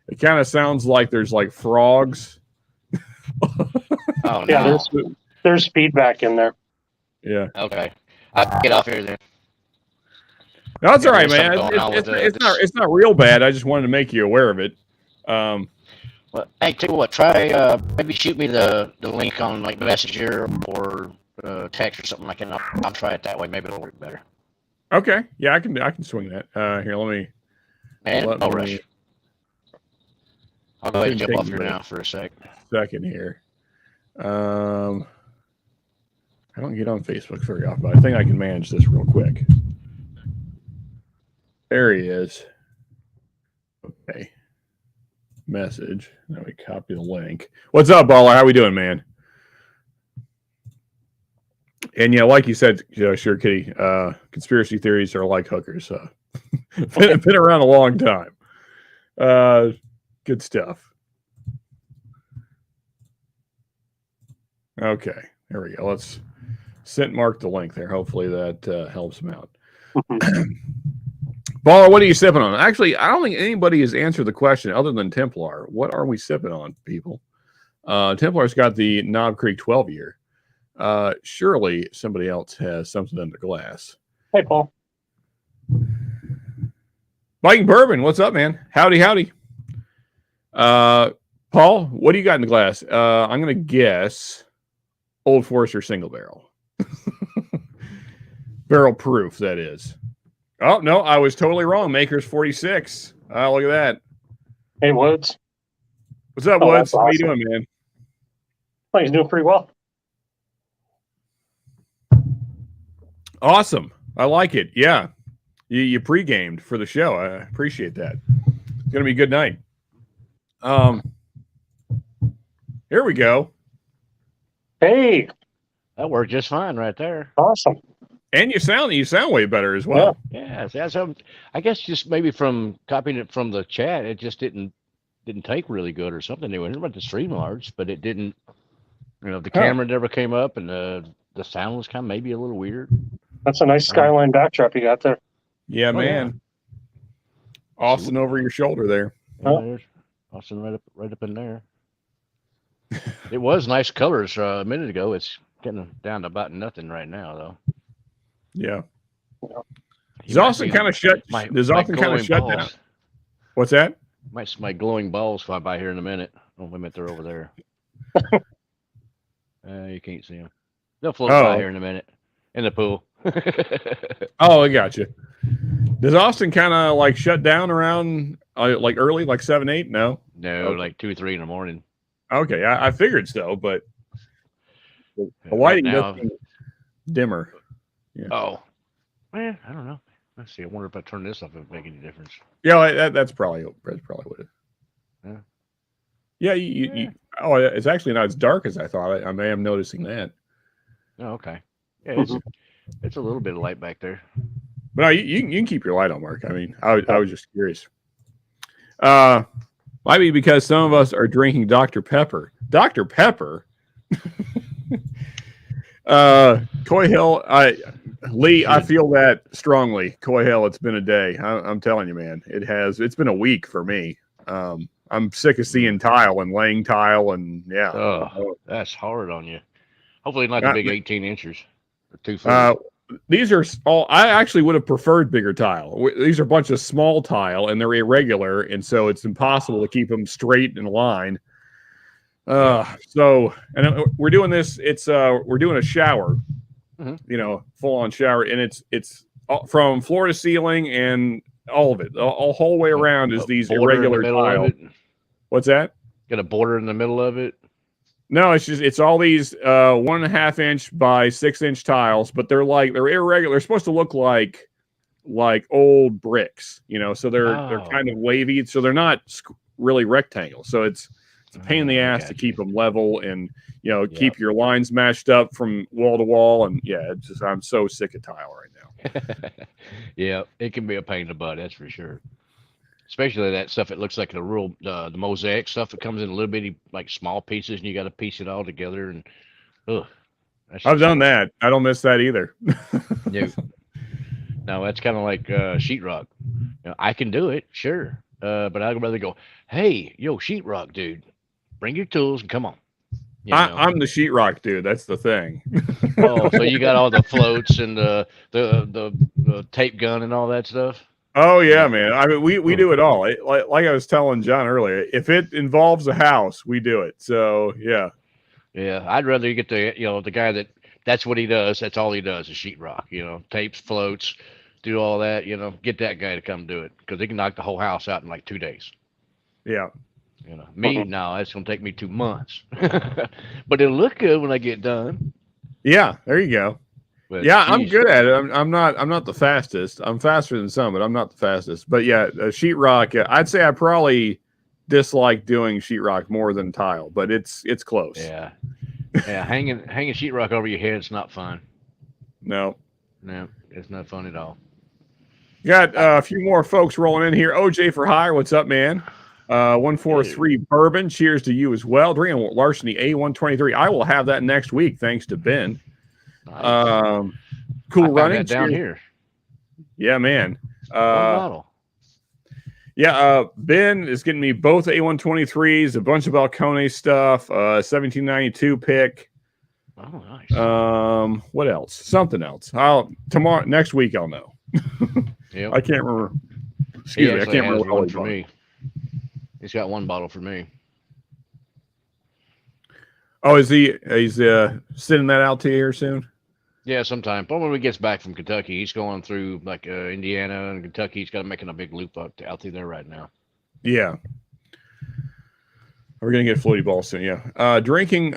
It kind of sounds like there's like frogs. Oh no. Yeah, there's feedback in there. Yeah. Okay. I'll get off here then. No, that's all right, man. It's not real bad. I just wanted to make you aware of it. Well, hey, tell you what, try maybe shoot me the link on like Messenger or text or something like that. I'll try it that way. Maybe it'll work better. Okay. Yeah, I can swing that. Here, let me. No rush. I'll go ahead and jump off here now for a second here. I don't get on Facebook very often, but I think I can manage this real quick. There he is. Okay. Message. Now we copy the link. What's up, Baller? How we doing, man? And yeah, like you said, sure, Kitty. Conspiracy theories are like hookers. Been around a long time. Good stuff. Okay, there we go. Let's send Mark the link there. Hopefully that helps him out. Baller, what are you sipping on? Actually, I don't think anybody has answered the question other than Templar. What are we sipping on, people? Templar's got the Knob Creek 12 year. Surely somebody else has something in the glass. Hey, Paul. Viking Bourbon, what's up, man? Howdy. Paul, what do you got in the glass? I'm going to guess Old Forester single barrel. Barrel proof, that is. Oh, no, I was totally wrong. Maker's 46. Look at that. Hey, Woods. What's up, Woods? Awesome. How you doing, man? Oh, he's doing pretty well. Awesome. I like it. Yeah. You pre-gamed for the show. I appreciate that. It's going to be a good night. Here we go. Hey. That worked just fine right there. Awesome. And you sound way better as well. Yeah. So I guess just maybe from copying it from the chat, it just didn't take really good or something. They went about the Streamlabs, but it didn't. The camera never came up, and the sound was kind of maybe a little weird. That's a nice skyline backdrop you got there. Yeah, man. Yeah. Austin over your shoulder there. Yeah, there's Austin right up in there. It was nice colors a minute ago. It's getting down to about nothing right now, though. Yeah. Does Austin kind of shut down? What's that? Might see my glowing balls fly by here in a minute. Oh, wait a minute, they're over there. You can't see them. They'll float by here in a minute. In the pool. Oh, I got you. Does Austin kind of like shut down around like early, like 7, 8? No, like 2 or 3 in the morning. Okay, I figured so, but the lighting does seem dimmer. Yeah. Oh, man, I don't know. Let's see. I wonder if I turn this off, if it make any difference. Yeah, that's probably what it. Yeah. You. Oh, it's actually not as dark as I thought. I may am noticing that. Oh, okay. Yeah, it's a little bit of light back there. But no, you can keep your light on, Mark. I mean, I was just curious. Might be because some of us are drinking Dr. Pepper. Dr. Pepper? Coy Hill, Lee, I feel that strongly. Coy Hill, it's been a day. I'm telling you, man. It's been a week for me. I'm sick of seeing tile and laying tile, and yeah. Oh, that's hard on you. Hopefully not the big 18 inches or 2 Uh, foot. these are all. I actually would have preferred bigger tile. These are a bunch of small tile, and they're irregular, and so it's impossible to keep them straight in line. So, and we're doing this. It's we're doing a shower, full on shower, and it's from floor to ceiling and all of it, all whole way around is these irregular tile. What's that? Got a border in the middle of it. No, it's all these 1.5 inch by 6 inch tiles, but they're irregular. They're supposed to look like old bricks, so they're kind of wavy, so they're not really rectangle. So it's a pain in the ass to keep them level and keep your lines matched up from wall to wall. And I'm so sick of tile right now. Yeah, it can be a pain in the butt, that's for sure. Especially that stuff. It looks like the mosaic stuff that comes in a little bitty, like small pieces, and you got to piece it all together. And I've done that. I don't miss that either. No, that's kind of like sheetrock. I can do it, sure, but I'd rather go, hey, yo, sheetrock dude, bring your tools and come on. I'm the sheetrock dude. That's the thing. Oh, so you got all the floats and the tape gun and all that stuff. Oh yeah, man. I mean, we do it all. Like I was telling John earlier, if it involves a house, we do it. So yeah. Yeah, I'd rather you get the guy that's what he does. That's all he does is sheetrock. Tapes, floats, do all that. Get that guy to come do it because he can knock the whole house out in like 2 days. Yeah. Me now, that's gonna take me 2 months, but it'll look good when I get done. Yeah, there you go. But I'm good at it. I'm not the fastest. I'm faster than some, but I'm not the fastest. But yeah, sheetrock. I'd say I probably dislike doing sheetrock more than tile, but it's close. Yeah, hanging sheetrock over your head, it's not fun. No, it's not fun at all. Got a few more folks rolling in here. OJ for hire. What's up, man? 143 bourbon. Cheers to you as well. Drinking Larceny A123. I will have that next week, thanks to Ben. Nice. Cool running down here. Yeah, man. One bottle. Yeah, Ben is getting me both A123s, a bunch of Balcone stuff, 1792 pick. Oh, nice. What else? Something else. Next week I'll know. Yep. I can't remember. Excuse me, I can't remember one for me. He's got one bottle for me. Oh, he's sending that out to you here soon? Yeah, sometime. But when he gets back from Kentucky, he's going through like Indiana and Kentucky. He's got making a big loop out through there right now. Yeah. We're gonna get floaty ball soon. Yeah. Drinking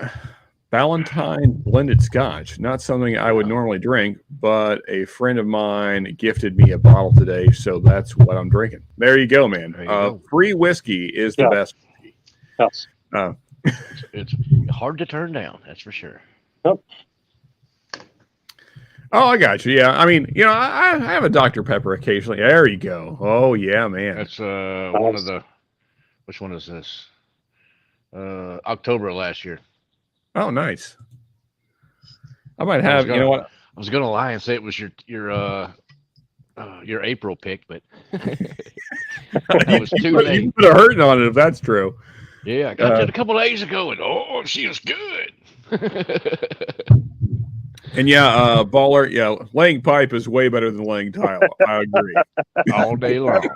Ballantine blended scotch. Not something I would normally drink, but a friend of mine gifted me a bottle today, so that's what I'm drinking. There you go, man. Free whiskey is the best whiskey. Yes. It's hard to turn down, that's for sure. Yep. Oh, I got you. Yeah, I mean, I have a Dr. Pepper occasionally. There you go. Oh yeah, man. That's one of the. Which one is this? October last year. Oh, nice. I might have. You know what? I was gonna lie and say it was your April pick, but I was too late. You put a hurting on it if that's true. Yeah, I got it a couple days ago, and she was good. And yeah, baller. Yeah, laying pipe is way better than laying tile. I agree. All day long.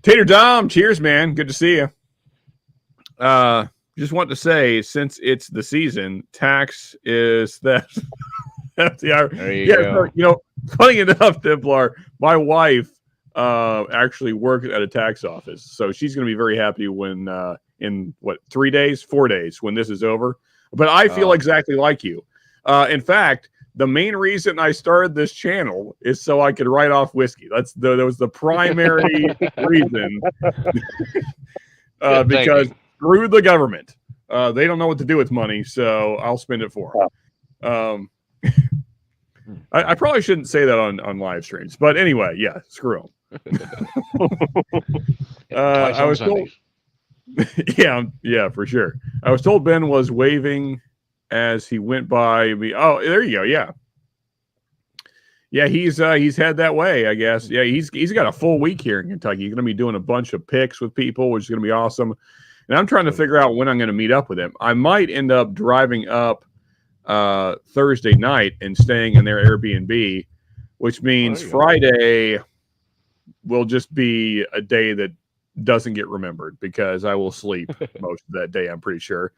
Tater Dom, cheers, man. Good to see you. Just want to say, since it's the season, tax is that. There you go. So, funny enough, Templar, my wife actually worked at a tax office, so she's going to be very happy when in 4 days when this is over. But I feel exactly like you. In fact, the main reason I started this channel is so I could write off whiskey. That was the primary reason. Because screw the government. They don't know what to do with money, so I'll spend it for them. I probably shouldn't say that on live streams, but anyway, yeah, screw them. I was told. Yeah, for sure. I was told Ben was waving as he went by me. Oh, there you go. Yeah, he's head that way, I guess. Yeah, he's got a full week here in Kentucky. He's going to be doing a bunch of picks with people, which is going to be awesome. And I'm trying to figure out when I'm going to meet up with him. I might end up driving up Thursday night and staying in their Airbnb, which means Friday will just be a day that doesn't get remembered because I will sleep most of that day, I'm pretty sure.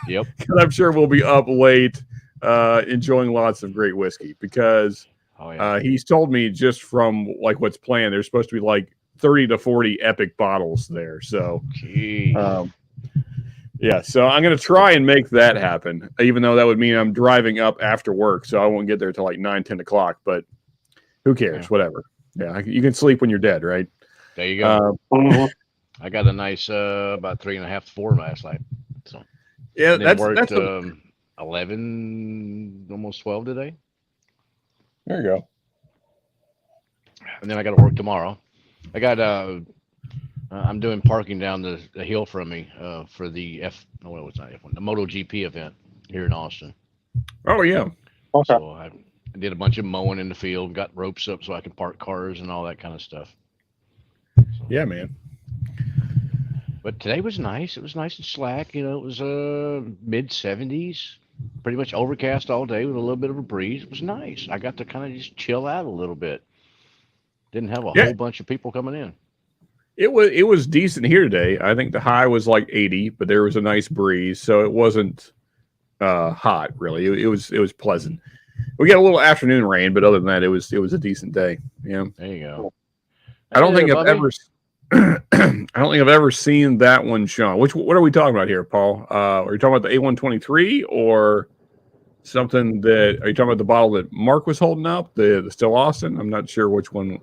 Yep. I'm sure we'll be up late enjoying lots of great whiskey because he's told me just from like what's planned, there's supposed to be like 30 to 40 epic bottles there. So, yeah, so I'm going to try and make that happen, even though that would mean I'm driving up after work. So I won't get there till like 9, 10 o'clock, but who cares? Whatever. Yeah, you can sleep when you're dead, right? There you go. I got a nice about 3.5, 4 last night. So yeah, that's 11, almost 12 today. There you go. And then I got to work tomorrow. I got I'm doing parking down the hill from me for the the MotoGP event here in Austin. Oh yeah. Okay. So I did a bunch of mowing in the field, got ropes up so I can park cars and all that kind of stuff. Yeah, man. But today was nice. It was nice and slack. It was mid 70s, pretty much overcast all day with a little bit of a breeze. It was nice. I got to kind of just chill out a little bit. Didn't have a whole bunch of people coming in. It was decent here today. I think the high was like 80, but there was a nice breeze, so it wasn't hot really. It was pleasant. We got a little afternoon rain, but other than that, it was a decent day. Yeah. There you go. I don't think I've ever seen that one, Sean. What are we talking about here, Paul? Are you talking about the A123 or something that? Are you talking about the bottle that Mark was holding up, the Still Austin? I'm not sure which one.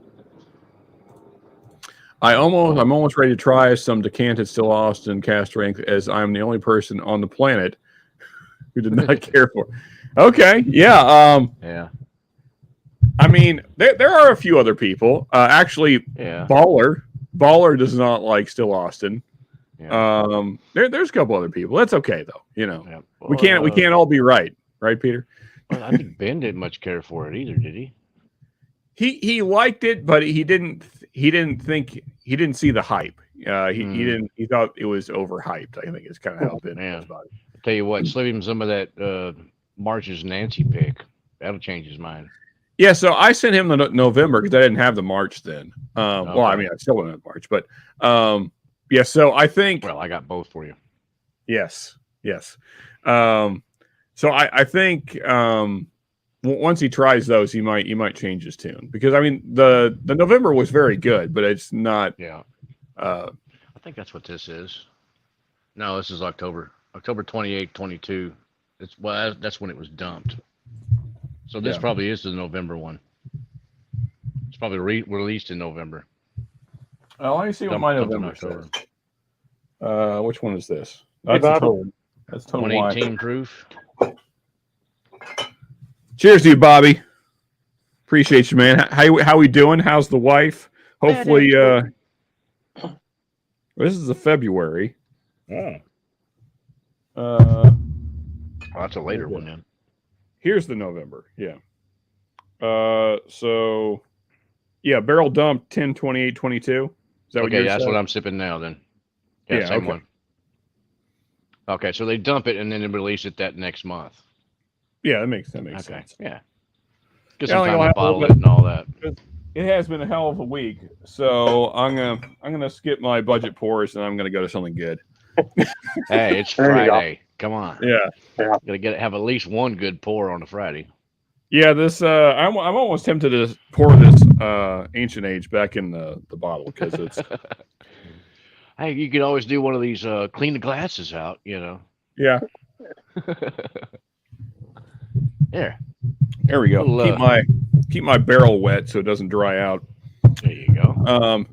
I'm almost ready to try some decanted Still Austin cast strength, as I'm the only person on the planet who did not care for. Okay, yeah, yeah. I mean, there are a few other people. Actually, yeah. Baller does not like Still Austin. Yeah. There's a couple other people. That's okay though. Yeah. Well, we can't all be right, Peter? Well, I think Ben didn't much care for it either, did he? He liked it, but he didn't see the hype. He thought it was overhyped. I think it's kind of how Ben feels about it. I'll tell you what, slip him some of that March's Nancy pick. That'll change his mind. Yeah, so I sent him the November because I didn't have the March then. Well, I mean, I still don't have March, but yeah. So I think. Well, I got both for you. Yes. So I think once he tries those, he might change his tune because I mean the November was very good, but it's not. Yeah. I think that's what this is. No, this is October 28th, 22. That's when it was dumped. So this probably is the November one. It's probably released in November. Let me see what my November says. Which one is this? That's total 118 proof. Cheers to you, Bobby. Appreciate you, man. How we doing? How's the wife? Hopefully, this is a February. That's a later one then. Here's the November. Yeah. So yeah, barrel dump 10/28/22. Is that okay? That's what I'm sipping now. Then. Yeah, same one. Okay, so they dump it and then they release it that next month. Yeah, that makes sense. Yeah. Get some time to bottle it and all that. It has been a hell of a week, so I'm gonna skip my budget pours and I'm gonna go to something good. Hey, it's Friday. Come on. Yeah. Gotta have at least one good pour on a Friday. Yeah, this I'm almost tempted to pour this Ancient Age back in the bottle because it's. Hey, you could always do one of these clean the glasses out, Yeah. There we go. Keep my barrel wet so it doesn't dry out. There you go.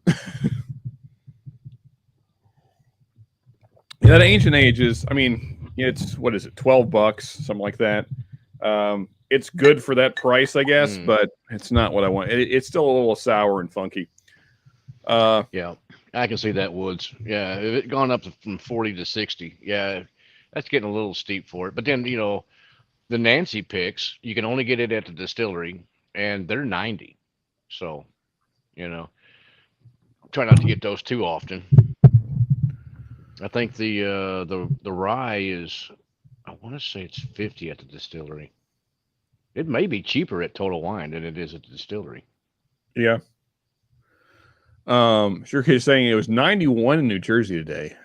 That Ancient Age is, I mean, it's what is it, $12, something like that. It's good for that price, I guess, but it's not what I want. It's still a little sour and funky. Yeah. I can see that, Woods. Yeah, if it gone up from 40 to 60, yeah, that's getting a little steep for it. But then, the Nancy picks, you can only get it at the distillery, and they're 90. So, you know, try not to get those too often. I think the rye is, I want to say it's 50 at the distillery. It may be cheaper at Total Wine than it is at the distillery. Yeah. Sure kid's saying it was 91 in New Jersey today.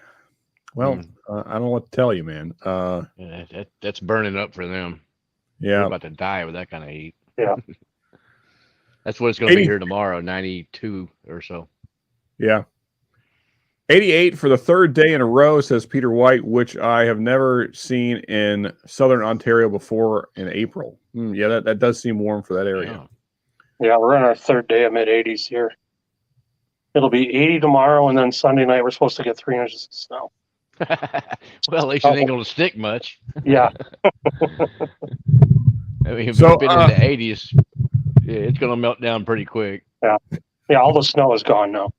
Well, I don't know what to tell you, man. Yeah, that's burning up for them. Yeah. They're about to die with that kind of heat. Yeah. That's what it's going to be here tomorrow, 92 or so. Yeah. 88 for the third day in a row, says Peter White, which I have never seen in Southern Ontario before in April. Yeah, that does seem warm for that area. Yeah, we're on our third day of mid-80s here. It'll be 80 tomorrow, and then Sunday night we're supposed to get 3 inches of snow. Well, at least it ain't going to stick much. Yeah. I mean, if it's been in the 80s, yeah, it's going to melt down pretty quick. Yeah. Yeah, all the snow is gone now.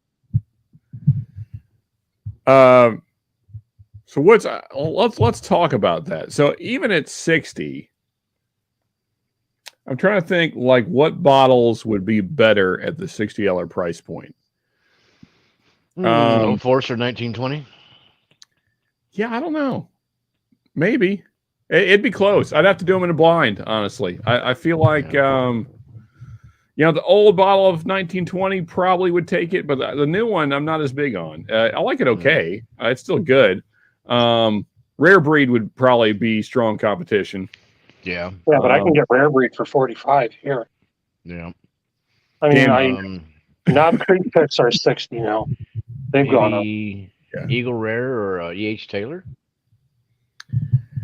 So let's talk about that. So even at 60, I'm trying to think like what bottles would be better at the $60 price point. Old Forester 1920. Yeah, I don't know. Maybe it'd be close. I'd have to do them in a blind, honestly. I feel like the old bottle of 1920 probably would take it, but the new one I'm not as big on. I like it okay. It's still good. Rare Breed would probably be strong competition. Yeah. Yeah, but I can get Rare Breed for 45 here. Yeah. I mean, Knob Creek picks are 60 now. They've gone up. Eagle Rare or E.H. Taylor?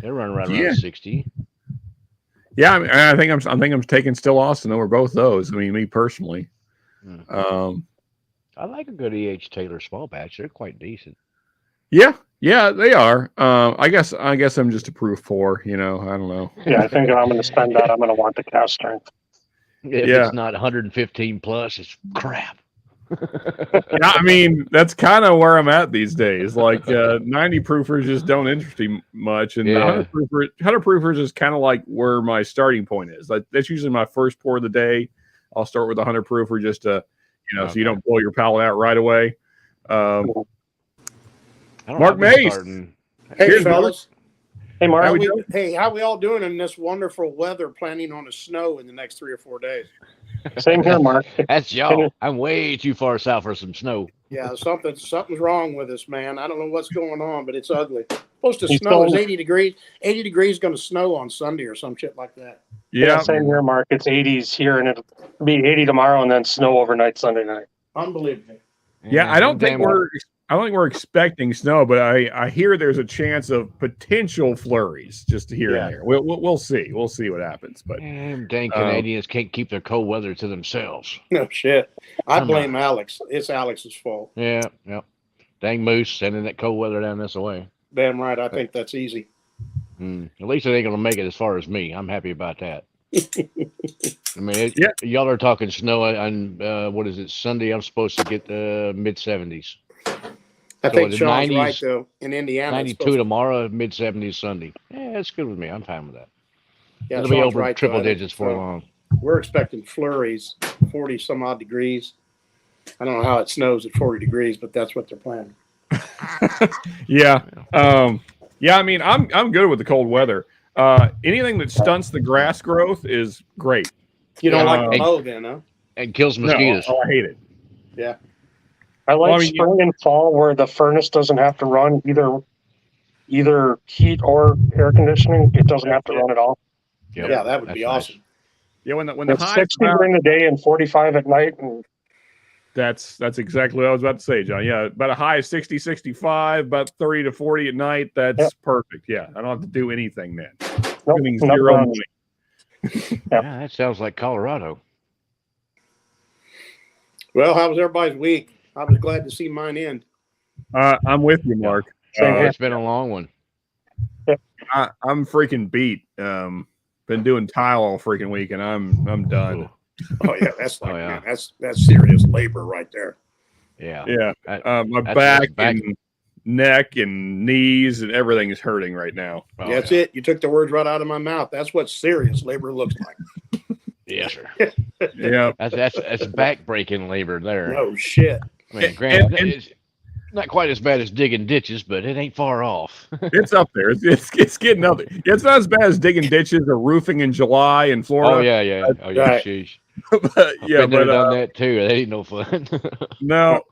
They're running right around 60. Yeah, I think I'm taking Still Austin over both those. I mean, me personally. I like a good E.H. Taylor small batch. They're quite decent. Yeah, they are. I guess I'm just a proof pour. I don't know. Yeah, I think if I'm going to spend that, I'm going to want the cast strength. If it's not 115 plus, it's crap. Yeah, I mean, that's kind of where I'm at these days. Like 90 proofers just don't interest me much, and 100 proofers is kind of like where my starting point is. Like that's usually my first pour of the day. I'll start with 100 proofer just to, so you don't blow your palate out right away. Mark Mace. Hey, fellas. Hey, Mark. How we all doing in this wonderful weather? Planning on the snow in the next 3 or 4 days. Same here, Mark. That's y'all. I'm way too far south for some snow. Yeah, something's wrong with us, man. I don't know what's going on, but it's ugly. Supposed to snow is 80 degrees. 80 degrees going to snow on Sunday or some shit like that. Yeah, same here, Mark. It's 80s here, and it'll be 80 tomorrow, and then snow overnight Sunday night. Unbelievable. Yeah, I don't think we're expecting snow, but I hear there's a chance of potential flurries just here and there. We'll see. We'll see what happens. But dang Canadians can't keep their cold weather to themselves. No shit. I blame Alex. It's Alex's fault. Yeah. Dang Moose sending that cold weather down this way. Damn right. I think that's easy. At least it ain't gonna make it as far as me. I'm happy about that. I mean, y'all are talking snow on what is it? Sunday. I'm supposed to get mid 70s. I think Sean's 90s, right though. In Indiana, 92 tomorrow, mid 70s Sunday. Yeah, that's good with me. I'm fine with that. Yeah, it'll be over triple digits for long. We're expecting flurries, 40 some odd degrees. I don't know how it snows at 40 degrees, but that's what they're planning. Yeah. I mean, I'm good with the cold weather. Anything that stunts the grass growth is great. You don't like the mow then, huh? And kills mosquitoes. No, I hate it. Yeah. I like spring and fall where the furnace doesn't have to run either heat or air conditioning. It doesn't have to run at all. Yeah, that would be awesome. Nice. Yeah, when the it's 60 during the day and 45 at night, and that's exactly what I was about to say, John. Yeah, about a high of 60, 65, about 30 to 40 at night. That's perfect. Yeah, I don't have to do anything then. Zero money. Yeah, that sounds like Colorado. Well, how was everybody's week? I was glad to see mine end. I'm with you, Mark. It's been a long one. I'm freaking beat. Been doing tile all freaking week, and I'm done. Oh yeah, that's man, that's serious labor right there. Yeah. Yeah. My That's back back. and neck and knees and everything is hurting right now. Oh, That's yeah. it. You took the words right out of my mouth. That's what serious labor looks like. Yes, sir. Yeah. That's back-breaking labor there. No shit. I mean, granted, it's not quite as bad as digging ditches, but it ain't far off. It's up there. It's getting up there. It's not as bad as digging ditches or roofing in July in Florida. Oh yeah. Oh yeah. Right. Sheesh. But, I've yeah, been there, but done that too. That ain't no fun. no.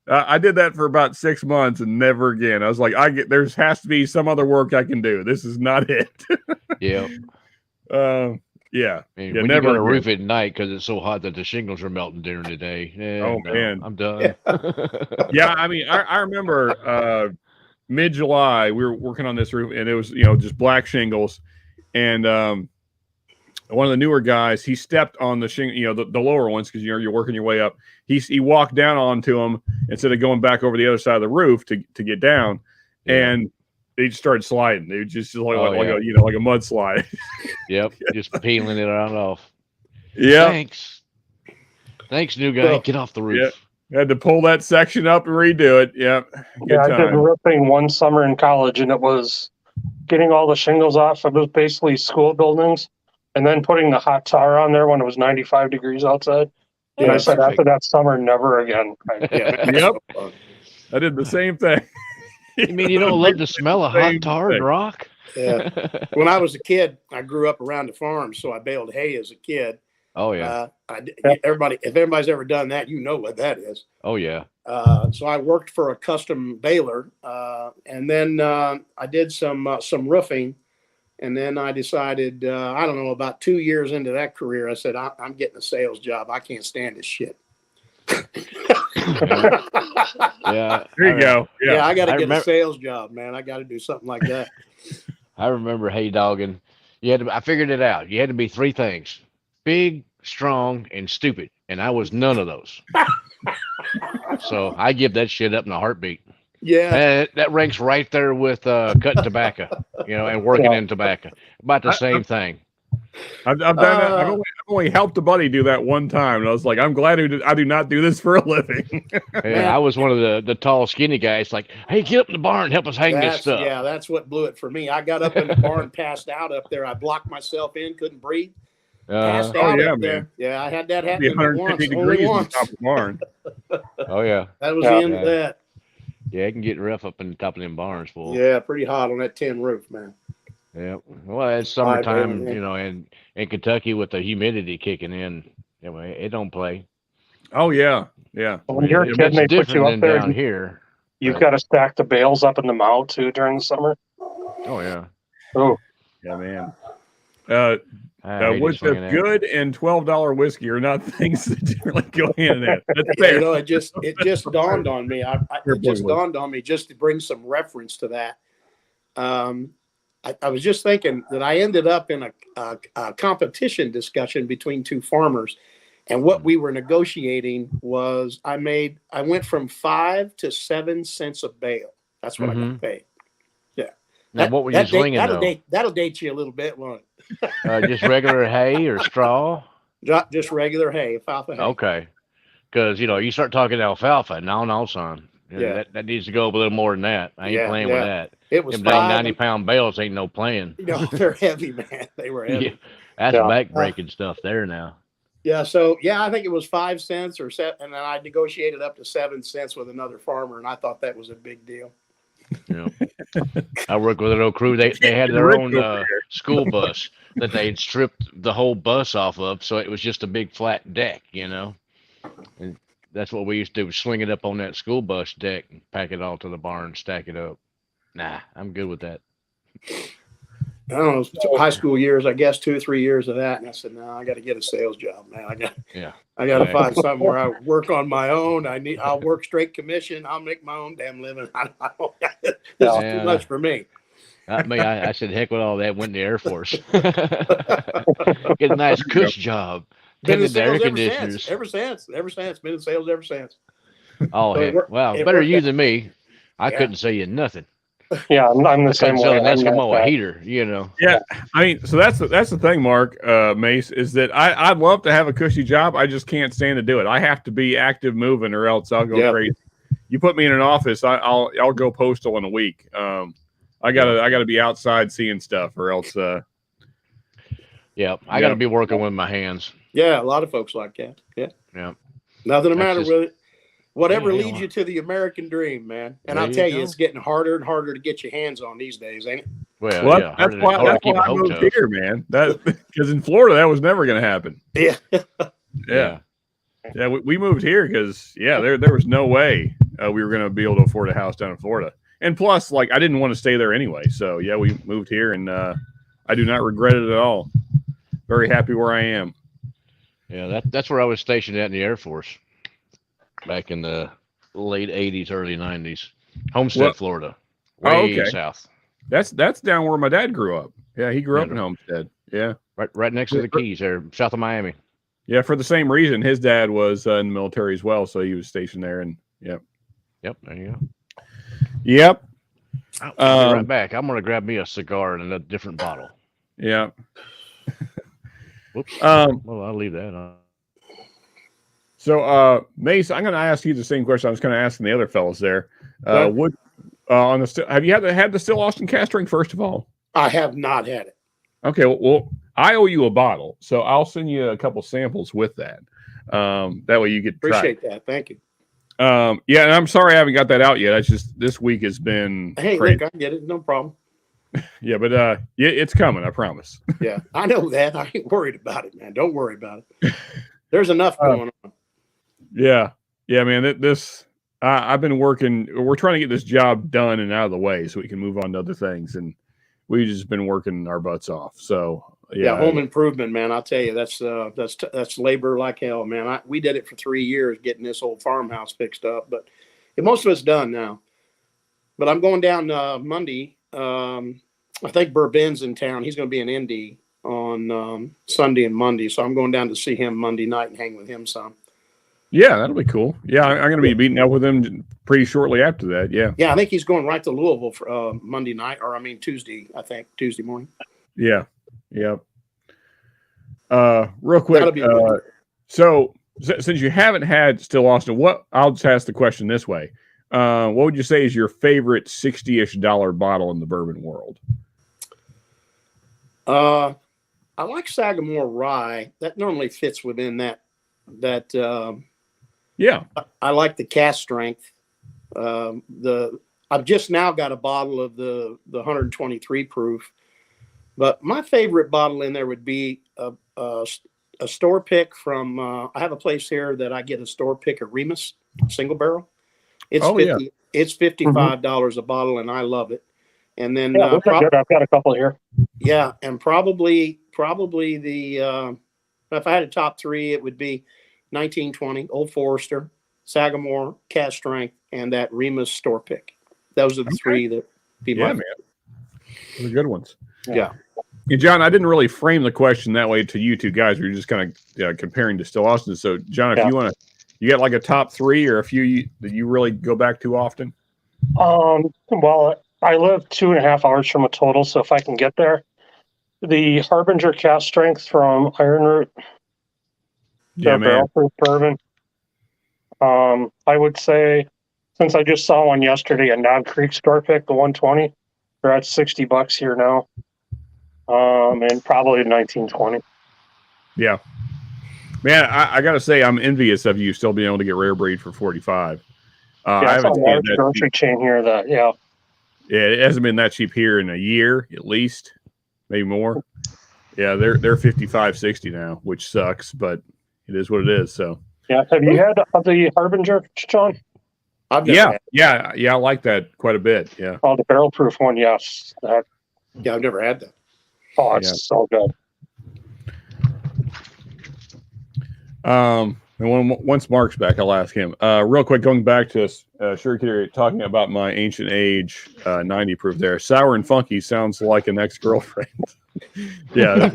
I did that for about 6 months and never again. I was like, there has to be some other work I can do. This is not it. Yeah. Yeah. I mean, Yeah, when you never got to again. roof at night because it's so hot that the shingles are melting during the day. Oh, No, man. I'm done. Yeah, I mean, I remember mid-July we were working on this roof, and it was just black shingles, and one of the newer guys, he stepped on the shingle, the lower ones, because you're working your way up. He walked down onto them instead of going back over the other side of the roof to get down, and they just started sliding. They just like a mudslide. Yep, just peeling it right off. Yeah. Thanks, new guy. Well, Get off the roof. Had to pull that section up and redo it. Yep. Good I did time. roofing one summer in college, and it was getting all the shingles off. It was basically school buildings, and then putting the hot tar on there when it was 95 degrees outside. And I said, after that summer, never again. Yep. I did the same thing. You mean you don't love the smell of hot Same tar and thing. rock? Yeah. When I was a kid, I grew up around the farm, so I baled hay as a kid. Oh yeah. If everybody's ever done that, you know what that is. Oh yeah. So I worked for a custom baler, and then I did some roofing, and then I decided, I don't know, about 2 years into that career, I said, I'm getting a sales job. I can't stand this shit. Yeah. There you go. Yeah, I got to I get remember- a sales job, man. I got to do something like that. I remember hay dogging. I figured it out. You had to be 3 things: big, strong, and stupid. And I was none of those. So I give that shit up in a heartbeat. Yeah. That ranks right there with cutting tobacco, and working in tobacco. About the same thing. I've done that. I've only helped a buddy do that one time, and I was like, I'm glad I do not do this for a living. Yeah, I was one of the tall, skinny guys. Like, hey, get up in the barn and help us hang this stuff. Yeah, that's what blew it for me. I got up in the barn, passed out up there. I blocked myself in, couldn't breathe. Passed out up there. Man. Yeah, I had that It'd be happen once, 150 only degrees on once. top of the barn. Oh yeah. That was the end of that. Yeah, it can get rough up in the top of them barns, boy. Yeah, pretty hot on that tin roof, man. Yeah. Well, it's summertime, and in Kentucky with the humidity kicking in, it don't play. Oh yeah, yeah. When you're a It's kid, and they put different you than up there. down here. You've got to stack the bales up in the mow too during the summer. Oh yeah. Oh, Yeah, man. I hate What's swinging a that. good and $12 whiskey are not things that really go hand in hand. That's fair. It just dawned on me. It just dawned on me just to bring some reference to that. I was just thinking that I ended up in a competition discussion between 2 farmers, and what we were negotiating was I went from 5 to 7 cents a bale. That's what I got paid. Yeah. Now, what were you slinging though? That'll date you a little bit, won't it? Just regular hay or straw? Just regular hay, alfalfa hay. Okay. Because, you start talking alfalfa. No, son. Yeah. That needs to go up a little more than that. I ain't playing with that. It was Them dang 5. 90-pound bales ain't no playing. They're heavy, man. They were heavy. Yeah, that's back-breaking stuff there now. Yeah, so I think it was 5 cents or 7, and then I negotiated up to 7 cents with another farmer, and I thought that was a big deal. Yeah. I worked with an old crew. They had their own school bus that they'd stripped the whole bus off of, so it was just a big flat deck, And that's what we used to do, sling it up on that school bus deck and pack it all to the barn, stack it up. Nah, I'm good with that. I don't know, high school years, I guess 2 or 3 years of that. And I said, no, I got to get a sales job, man. I got to find something where I work on my own. I'll work straight commission. I'll make my own damn living. This is too much for me. I said, heck with all that, went in the Air Force. Get a nice cush job. Been in Tended to air sales conditioners. ever since. Been in sales ever since. Oh, So heck. Wow, better you than me. I couldn't say you nothing. Yeah, I'm the I same couldn't sell way. an I'm not Eskimo a that. heater, you know. Yeah, I mean, so that's the thing, Mark, Mace, is that I'd love to have a cushy job. I just can't stand to do it. I have to be active moving, or else I'll go crazy. You put me in an office, I'll go postal in a week. I gotta be outside seeing stuff, or else. Yeah, I got to be working with my hands. Yeah, a lot of folks like that. Yeah. Yeah. Nothing the That's matter just- with it. Whatever Yeah, leads you to the American dream, man. And There I'll you tell you, go. it's getting harder and harder to get your hands on these days, ain't it? Well, yeah, that's why hard to keep a I hope moved tough. here, man. That because in Florida that was never going to happen. Yeah. Yeah. We moved here because there was no way we were going to be able to afford a house down in Florida, and plus, like, I didn't want to stay there anyway. So yeah, we moved here, and I do not regret it at all. Very happy where I am. Yeah, that's where I was stationed at in the Air Force back in the late '80s, early '90s. Homestead, Florida, way south. That's down where my dad grew up. Yeah, he grew up in Homestead. Yeah, right next to the Keys, there, south of Miami. Yeah, for the same reason. His dad was in the military as well, so he was stationed there. And Yep, there you go. Yep. I'll be right back. I'm gonna grab me a cigar in a different bottle. Yeah. Whoops. Well, I'll leave that on. So, Mace, I'm going to ask you the same question I was kind of asking the other fellas there. Have you had the Still Austin cast ring first of all? I have not had it. Okay, well, I owe you a bottle, so I'll send you a couple samples with that. That way you get to appreciate that. Thank you. Yeah, and I'm sorry I haven't got that out yet. It's just this week has been crazy. Look, I get it, no problem. Yeah, but it's coming, I promise. Yeah, I know that. I ain't worried about it, man. Don't worry about it. There's enough going on. Yeah, man. I've been working. We're trying to get this job done and out of the way so we can move on to other things, and we've just been working our butts off. So yeah, home improvement, man. I'll tell you, that's labor like hell, man. We did it for 3 years getting this old farmhouse fixed up, but most of it's done now. But I'm going down Monday. I think Bourbon's in town. He's going to be in Indy on Sunday and Monday, so I'm going down to see him Monday night and hang with him some. Yeah, that'll be cool. Yeah, I'm going to be meeting up with him pretty shortly after that. Yeah. Yeah, I think he's going right to Louisville for Monday night, Tuesday. I think Tuesday morning. Yeah. Yep. Real quick. So since you haven't had Still Austin, I'll just ask the question this way. What would you say is your favorite $60-ish bottle in the bourbon world? I like Sagamore Rye. That normally fits within that. Yeah. I like the cast strength. I've just now got a bottle of the 123 proof, but my favorite bottle in there would be a store pick from. I have a place here that I get a store pick at Remus single barrel. It's It's $55 a bottle, and I love it. And then I've got a couple here. Yeah, and probably the if I had a top three, it would be 1920 Old Forester, Sagamore, Cast Strength, and that Remus store pick. Those are the three that be my man. Those are good ones. Yeah. Hey, John, I didn't really frame the question that way to you two guys. We were just kind of comparing to Still Austin. So, John, if you want to, you got like a top three or a few that you really go back to often? Well, I live 2.5 hours from a total, so if I can get there, the Harbinger Cast Strength from Iron Root. Yeah, man. Barrel proof bourbon. I would say, since I just saw one yesterday, a Knob Creek store pick, the 120. They're at $60 here now. And probably 1920. Yeah. Man, I gotta say, I'm envious of you still being able to get Rare Breed for $45. I haven't seen that grocery chain here that, Yeah, it hasn't been that cheap here in a year, at least, maybe more. Yeah, they're $55-$60 now, which sucks, but it is what it is. So yeah, have you had the Harbinger, John? Yeah, I like that quite a bit. Yeah. Oh, the barrel proof one, yes. Yeah, I've never had that. Oh, it's so good. And once Mark's back, I'll ask him. Real quick, going back to Sugar talking about my Ancient Age 90 proof there. Sour and Funky sounds like an ex-girlfriend. Yeah,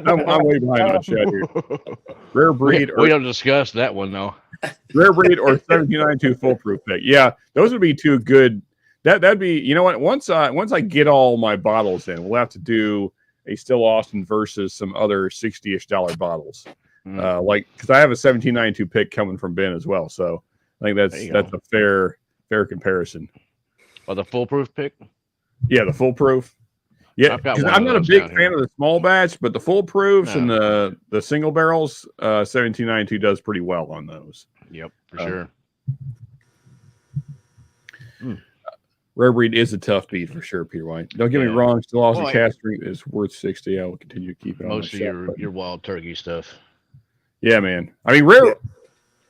I'm way behind on shit here. Rare Breed. We don't discuss that one, though. Rare Breed or 1792 Foolproof pick. Yeah, those would be two good that'd be, you know what? Once I get all my bottles in, we'll have to do a Still Austin versus some other $60-ish bottles. Like, because I have a 1792 pick coming from Ben as well, so I think that's a fair comparison. Oh, the foolproof pick? Yeah, the foolproof. Yeah, because I'm not a big fan of the small batch, but the foolproofs and the single barrels, 1792 does pretty well on those. Yep, for sure. Rare breed is a tough beat for sure, Peter White. Don't get me wrong. Still Austin Cast Strength is worth 60. I will continue to keep it on most of your wild turkey stuff. Yeah, man. I mean, rare.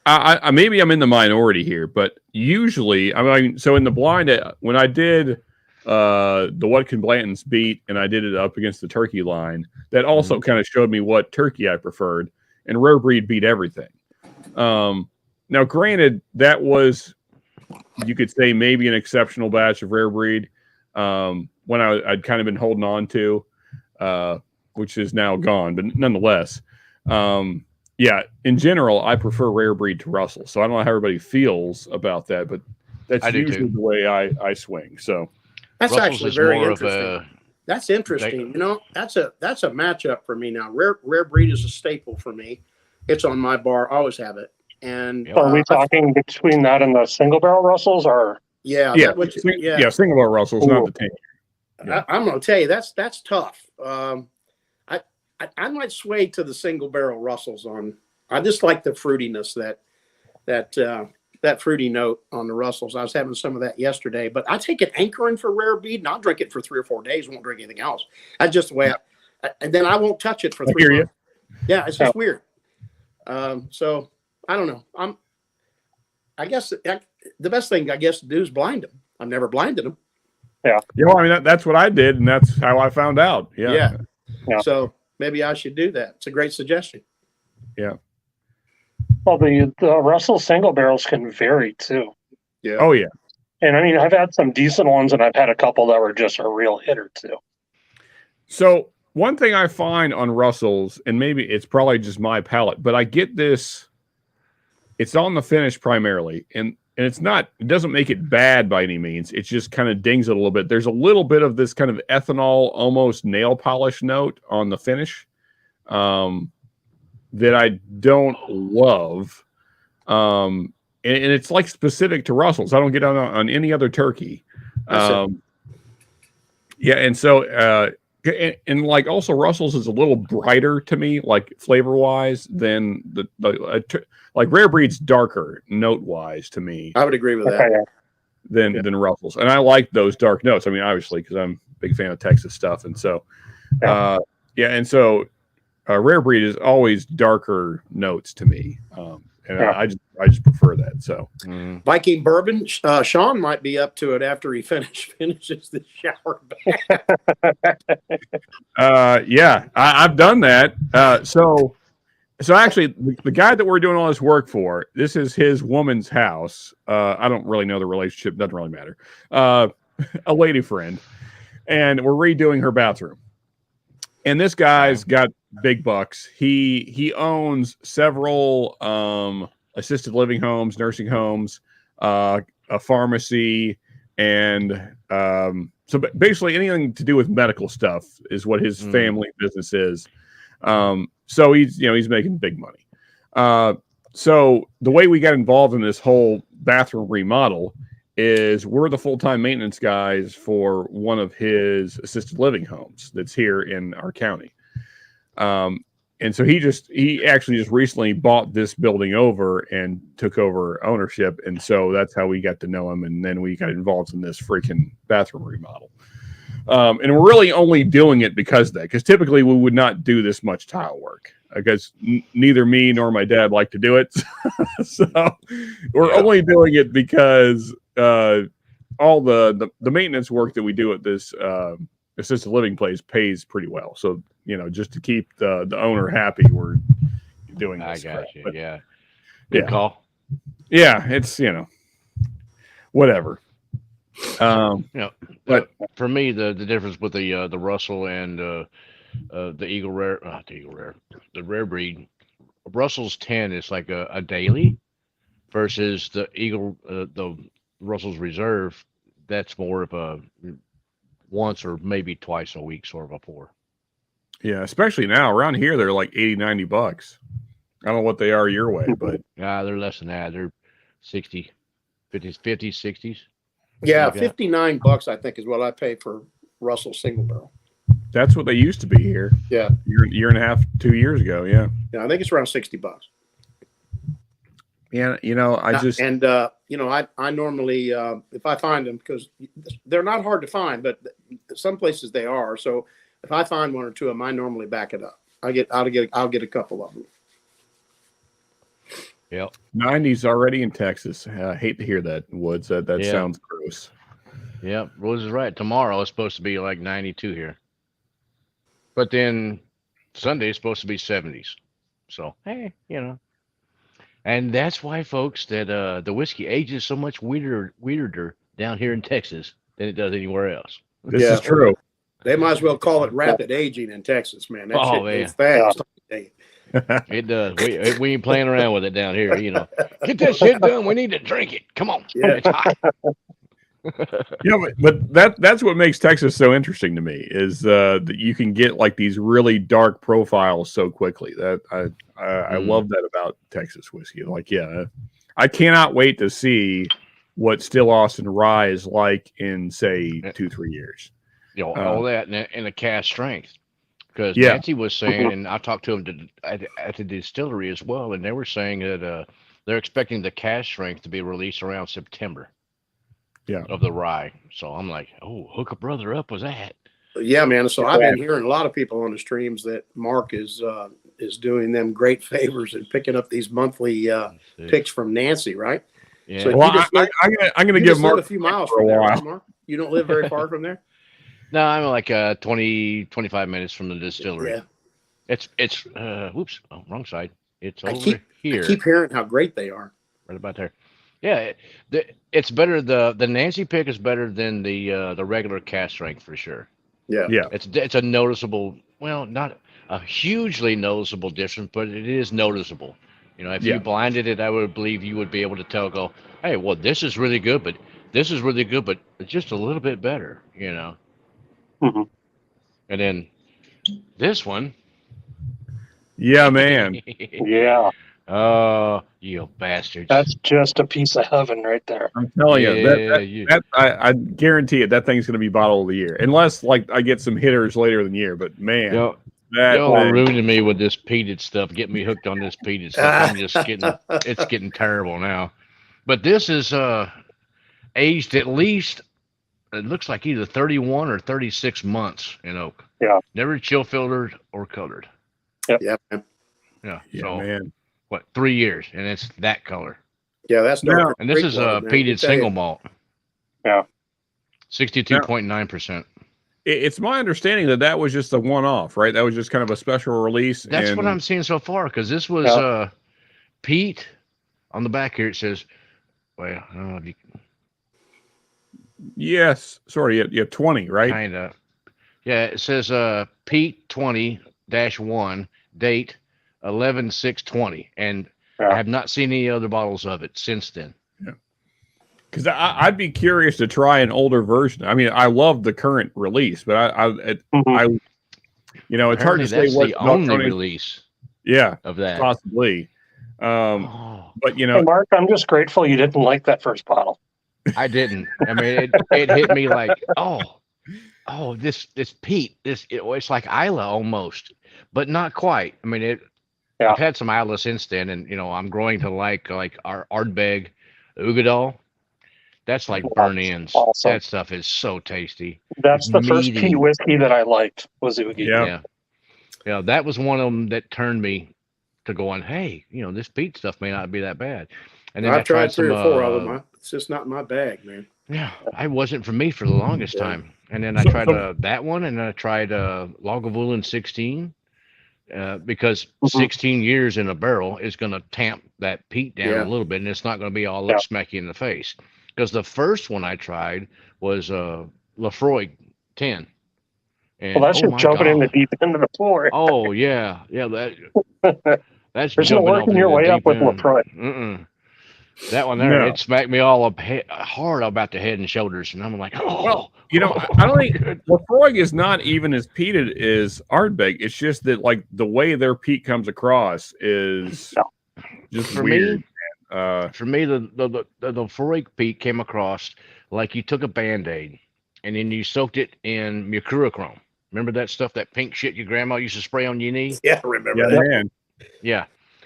I maybe I'm in the minority here, but usually, I mean, so in the blind, when I did the Whatkin Blanton's beat and I did it up against the turkey line, that also kind of showed me what turkey I preferred, and rare breed beat everything. Now, granted, that was, you could say, maybe an exceptional batch of rare breed when I'd kind of been holding on to, which is now gone, but nonetheless. Yeah, in general, I prefer rare breed to Russell. So I don't know how everybody feels about that, but that's usually the way I swing. So that's Russell's actually very interesting. That's interesting. You know, that's a matchup for me now. Rare breed is a staple for me. It's on my bar. I always have it. And are we talking between that and the single barrel Russells, or single barrel Russells, not the 10. I'm going to tell you that's tough. I might sway to the single barrel Russells on. I just like the fruitiness that fruity note on the Russells. I was having some of that yesterday, but I take it anchoring for rare breed, and I'll drink it for 3 or 4 days. Won't drink anything else. That's just the way. And then I won't touch it for 3 months. Yeah, it's just weird. So I don't know. I guess the best thing to do is blind them. I've never blinded them. Yeah. You know, I mean that's what I did, and that's how I found out. Yeah. So maybe I should do that. It's a great suggestion. Yeah. Well, the Russell single barrels can vary too. Yeah. Oh yeah. And I mean, I've had some decent ones, and I've had a couple that were just a real hitter too. So one thing I find on Russells, and maybe it's probably just my palate, but I get this. It's on the finish primarily, and it doesn't make it bad by any means. It just kind of dings it a little bit. There's a little bit of this kind of ethanol, almost nail polish note on the finish that I don't love. And it's like specific to Russells. I don't get on any other turkey. Yeah, and so and like also Russells is a little brighter to me, like flavor wise, than like rare breed's darker note wise to me. I would agree with that. Than Russells, and I like those dark notes. I mean, obviously, because I'm a big fan of Texas stuff, and so and so rare breed is always darker notes to me, and I just prefer that. So Viking bourbon, Sean might be up to it after he finishes the shower bath. Yeah, I've done that. So actually, the guy that we're doing all this work for, this is his woman's house. I don't really know the relationship; doesn't really matter. A lady friend, and we're redoing her bathroom. And this guy's got big bucks. He owns several assisted living homes, nursing homes, a pharmacy, and so basically anything to do with medical stuff is what his family business is. So he's making big money. So the way we got involved in this whole bathroom remodel is we're the full-time maintenance guys for one of his assisted living homes that's here in our county. And so he actually just recently bought this building over and took over ownership. And so that's how we got to know him. And then we got involved in this freaking bathroom remodel. And we're really only doing it because of that, because typically we would not do this much tile work because neither me nor my dad like to do it. So we're only doing it because all the maintenance work that we do at this assisted living place pays pretty well. So, just to keep the owner happy, we're doing this. I got you. But, yeah. Good call. Yeah. It's, whatever. But for me, the difference with the Russell and the the rare breed, Russell's 10 is like a daily versus the Russell's Reserve. that's more of a once or maybe twice a week sort of a pour. Yeah, especially now around here, they're like $80-$90. I don't know what they are your way, but They're less than that. They're 60, 50s, 60s. Yeah, like that. $59 I think is what I pay for Russell single barrel. that's what they used to be here. Yeah, year and a half, 2 years ago. Yeah. yeah, I think it's around $60. Yeah, you know, I normally if I find them, because they're not hard to find, but some places they are. So if I find one or two of them, I normally back it up. I'll get a couple of them. Yep. 90s already in Texas. I hate to hear that, Woods. That Yeah. sounds gross. Yep. Rose is right. Tomorrow is supposed to be like 92 here, but then Sunday is supposed to be 70s. So hey, and that's why, folks, that the whiskey ages so much weirder down here in Texas than it does anwer else. This is true. They might as well call it rapid aging in Texas, man. That shit goes fast. It does. We ain't playing around with it down here. Get that shit done. We need to drink it. Come on. Yeah. It's hot. But that's what makes Texas so interesting to me is that you can get like these really dark profiles so quickly. That I love that about Texas whiskey. Like, yeah, I cannot wait to see what Still Austin Rye is like in say 2-3 years. All that and the cask strength. Because Yeah. Nancy was saying, and I talked to him at the distillery as well, and they were saying that they're expecting the cask strength to be released around September. Yeah. Of the rye. So I'm like, oh, hook a brother up with that. Yeah, man. So I've been hearing a lot of people on the streams that Mark is doing them great favors and picking up these monthly picks from Nancy, right? Yeah. So Well, I'm gonna give Mark a few miles for a from there, while. right, Mark? You don't live very far from there? No, I'm like 20, 25 minutes from the distillery. Yeah. It's whoops, wrong side. It's over here. I keep hearing how great they are. Right about there. Yeah, it's better. The Nancy pick is better than the regular cask strength for sure. Yeah. Yeah. It's a noticeable, well, not a hugely noticeable difference, but it is noticeable. If you blinded it, I would believe you would be able to tell, go, hey, well, this is really good, but this is really good, but it's just a little bit better, Mm-hmm. And then this one. Yeah, man. Yeah. Oh, you bastards. That's just a piece of heaven right there. I'm telling you, I guarantee it. That thing's going to be bottle of the year, unless like I get some hitters later in the year. But man, y'all are ruining me with this peated stuff. Get me hooked on this peated stuff. I'm just it's getting terrible now. But this is aged at least. It looks like either 31 or 36 months in oak. Yeah. Never chill filtered or colored. Yep. Yeah, man. Yeah. Yeah, so man. what? 3 years, and it's that color. Yeah, that's dark. And this is a peated single malt. Yeah. 62.9%. It's my understanding that was just a one-off, right? That was just kind of a special release. That's what I'm seeing so far, because this was peat. On the back here, it says, well, I don't know if you can. Yes, sorry, you have 20, right? Kind of. Yeah, it says Pete 20-1, date 11/6/20, and I have not seen any other bottles of it since then. Yeah, because I'd be curious to try an older version. I mean, I love the current release, but it's hard to say that's what the only release. Yeah, of that possibly. But hey, Mark, I'm just grateful you didn't like that first bottle. I didn't. I mean, it hit me like, this peat, it's like Isla almost, but not quite. I mean, I've had some Isla since then, and I'm growing to like our Ardbeg Ugadal. That's like burn ends. Awesome. That stuff is so tasty. That's the first peat whiskey that I liked was Ugi. Yeah, that was one of them that turned me to going, hey, this peat stuff may not be that bad. And then I've tried 3 or 4 of them. It's just not my bag, man. Yeah, it wasn't for me for the longest time. And then I tried that one, and then I tried Lagavulin 16 because 16 years in a barrel is going to tamp that peat down a little bit, and it's not going to be all smacky in the face. Because the first one I tried was Lafroy 10. And, well, that's just jumping in the deep end of the floor. Oh, yeah. That's there's no working your way up with Lafroy. That one there, No. it smacked me all up hard about the head and shoulders, and I'm like, oh. Well, I don't think Lafroig is not even as peated as Ardbeg. It's just that like the way their peat comes across is just For weird. me, the Lafroig peat came across like you took a Band-Aid and then you soaked it in mercurochrome. Remember that stuff, that pink shit your grandma used to spray on your knee? Yeah, I remember Yeah, that. man. Yeah.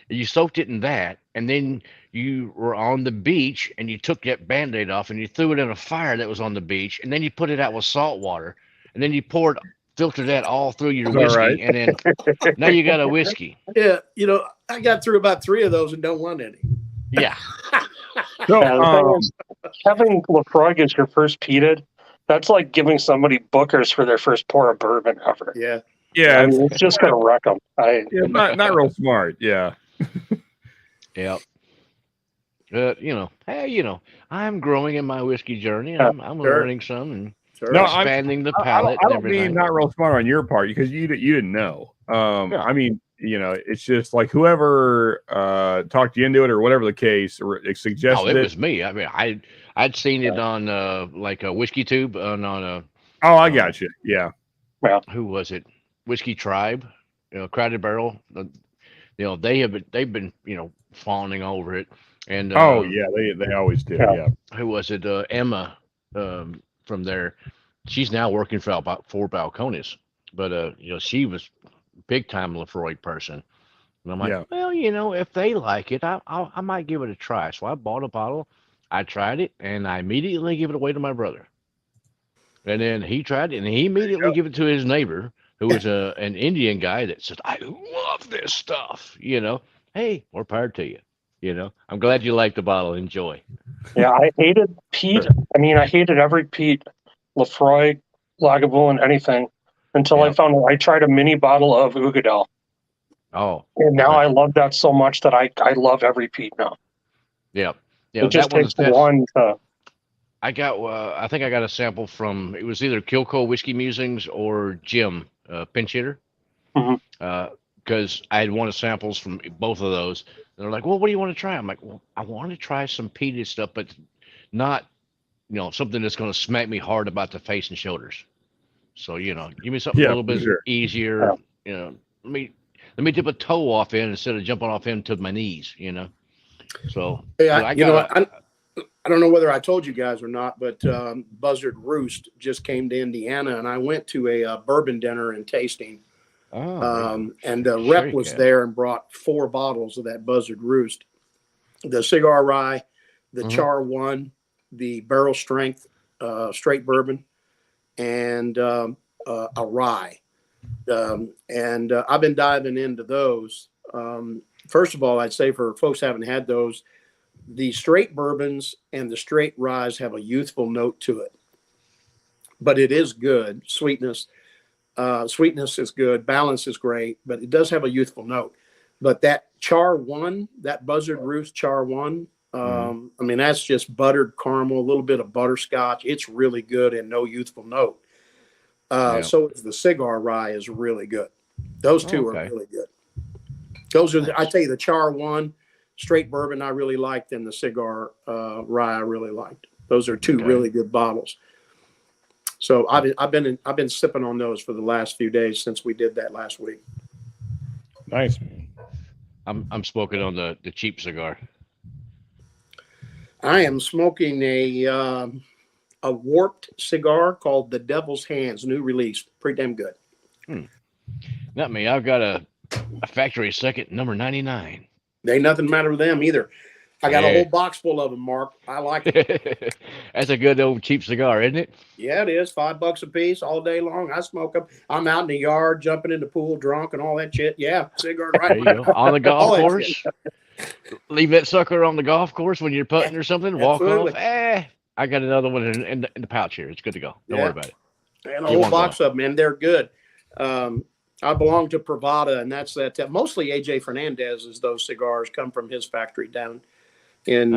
You soaked it in that, and then you were on the beach and you took that Band-Aid off and you threw it in a fire that was on the beach, and then you put it out with salt water, and then you filtered that all through your whiskey, right. and then now you got a whiskey. Yeah, I got through about 3 of those and don't want any. Yeah. So, the thing is, having Lafroig as your first peated, that's like giving somebody Booker's for their first pour of bourbon ever. Yeah. yeah, I mean, it's just going to wreck them. not real smart. Yeah. Yep. Hey, I'm growing in my whiskey journey. I'm Sure. learning some and Sure. No, expanding the I palate don't and everything. mean not real smart on your part because you didn't know. Yeah. I mean, it's just like whoever talked you into it or whatever the case or suggested Oh, it was me. I mean, I'd seen it on like a whiskey tube on a. Oh, I got you. Yeah. Who was it? Whiskey Tribe, Crowded Barrel. They've been fawning over it. And Oh yeah, they always do. Yeah. Who was it? Emma from there. She's now working for Four Balcones, but she was big time Lafroig person. And I'm like, well, if they like it, I might give it a try. So I bought a bottle, I tried it, and I immediately gave it away to my brother. And then he tried it, and he immediately gave it to his neighbor, who was an Indian guy that said, I love this stuff. Hey, more power to you. I'm glad you like the bottle. Enjoy. Yeah, I hated peat. I mean, I hated every peat, Lafroig, Lagavulin, anything, until I found I tried a mini bottle of Ugadel. Oh. And now I love that so much that I love every peat now. Yeah. It just takes one to... I think I got a sample from, it was either Kilco Whiskey Musings or Jim Pinch Hitter. Because I had one of samples from both of those. And they're like, well, what do you want to try? I'm like, well, I want to try some peated stuff, but not, something that's going to smack me hard about the face and shoulders. So, give me something a little bit easier. Let me dip a toe off in instead of jumping off into my knees, So, I don't know whether I told you guys or not, but Buzzard Roost just came to Indiana, and I went to a bourbon dinner and tasting. And the rep was there and brought 4 bottles of that Buzzard Roost, the cigar rye, the Char 1, the barrel strength straight bourbon, and a rye. And I've been diving into those. First of all, I'd say for folks who haven't had those, the straight bourbons and the straight ryes have a youthful note to it, but it is good. Sweetness is good. Balance is great, but it does have a youthful note. But that Char 1, that Buzzard Roost Char 1, I mean, that's just buttered caramel, a little bit of butterscotch. It's really good and no youthful note. So the cigar rye is really good. Those two are really good. Those are, I tell you, the Char 1 straight bourbon I really liked, and the cigar rye I really liked. Those are 2 really good bottles. So I've been sipping on those for the last few days since we did that last week. Nice. I'm smoking on the cheap cigar. I am smoking a warped cigar called the Devil's Hands, new release. Pretty damn good. Not me. I've got a factory second, number 99. There ain't nothing the matter with them either. I got a whole box full of them, Mark. I like it. That's a good old cheap cigar, isn't it? Yeah, it is. $5 a piece all day long. I smoke them. I'm out in the yard, jumping in the pool, drunk, and all that shit. Yeah, cigar right there you go. On the golf course. Leave that sucker on the golf course when you're putting or something. Walk off. I got another one in the pouch here. It's good to go. Don't worry about it. And a whole box of them, and they're good. I belong to Pravada, and that's that. Mostly AJ Fernandez's. Those cigars come from his factory down in.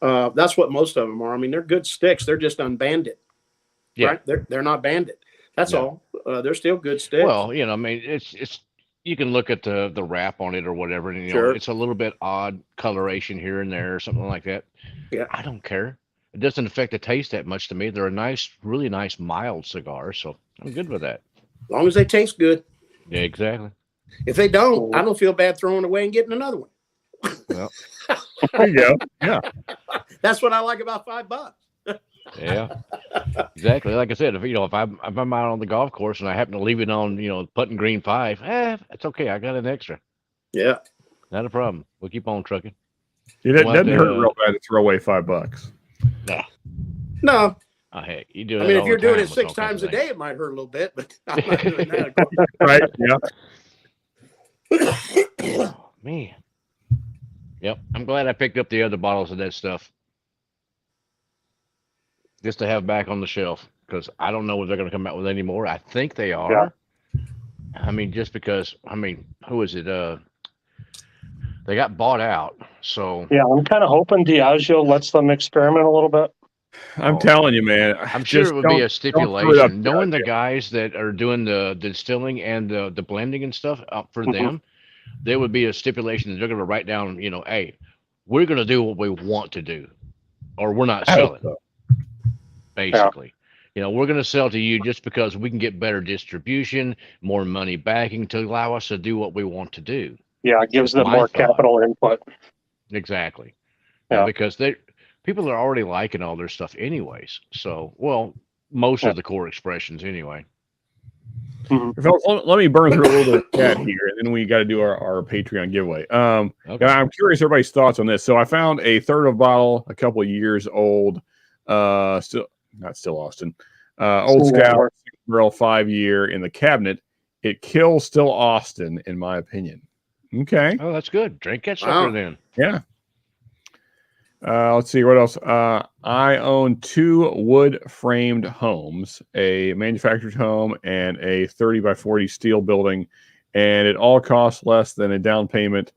That's what most of them are. I mean, they're good sticks. They're just unbanded. Yeah, right? They're not banded. That's all. They're still good sticks. Well, I mean, it's You can look at the wrap on it or whatever, and Sure. it's a little bit odd coloration here and there or something like that. Yeah. I don't care. It doesn't affect the taste that much to me. They're a nice, really nice, mild cigar, so I'm good with that. As long as they taste good. Yeah, exactly. If they don't, I don't feel bad throwing away and getting another one. Well, There you go. Yeah. That's what I like about $5. yeah, exactly. Like I said, if I'm out on the golf course and I happen to leave it on putting green 5, it's okay. I got an extra. Yeah. Not a problem. We'll keep on trucking. It doesn't hurt real bad to throw away $5. No. Oh, heck, you do it. I mean, if all you're the doing time it with 6 all kinds times of a day, things. it might hurt a little bit, but I'm not doing that. Right. Yeah. Oh, man. Yep. I'm glad I picked up the other bottles of that stuff just to have back on the shelf because I don't know what they're going to come out with anymore. I think they are. Yeah. I mean, just because, who is it? They got bought out. So Yeah, I'm kind of hoping Diageo lets them experiment a little bit. I'm telling you, man. I'm sure it would be a screw it up, stipulation. Knowing the Diageo. guys that are doing the distilling and the blending and stuff for them, there would be a stipulation that they're going to write down, hey, we're going to do what we want to do, or we're not selling. Basically, we're going to sell to you just because we can get better distribution, more money backing to allow us to do what we want to do. Yeah, it gives them My more thought. capital input. Exactly. Yeah. Because people are already liking all their stuff anyways. So, well, most of the core expressions anyway. Fellas, let me burn through a little bit of chat here, and then we got to do our Patreon giveaway. Okay. I'm curious everybody's thoughts on this. So I found a third of a bottle, a couple of years old, still Austin, Old Scout Barrel 5-year in the cabinet. It kills Still Austin, in my opinion. Okay. Oh, that's good. Drink that sucker then. Yeah. Let's see what else. I own 2 wood-framed homes, a manufactured home and a 30 by 40 steel building, and it all costs less than a down payment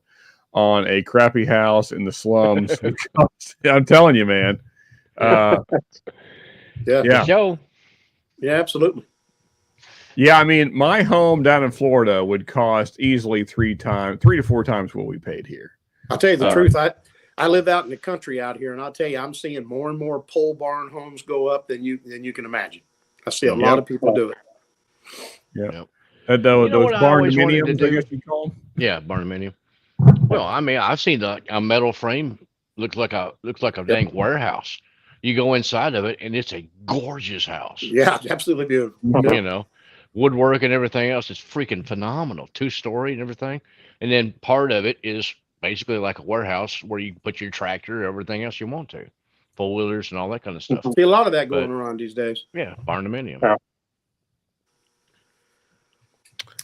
on a crappy house in the slums. I'm telling you, man. Yeah. Show. Yeah, absolutely. Yeah, I mean, my home down in Florida would cost easily 3 to 4 times what we paid here. I'll tell you the truth. I live out in the country out here, and I'll tell you, I'm seeing more and more pole barn homes go up than you can imagine. I see a lot of people do it. Yeah. Those barn-dominiums, I guess you call them? Yeah, barn-dominium. Well, I mean, I've seen a metal frame looks like a dang warehouse. You go inside of it, and it's a gorgeous house. Yeah, absolutely beautiful. Woodwork and everything else is freaking phenomenal. 2-story and everything. And then part of it is basically like a warehouse where you put your tractor, everything else you want to, 4-wheelers and all that kind of stuff. See a lot of that going around these days. Yeah, barn-dominium. Yeah.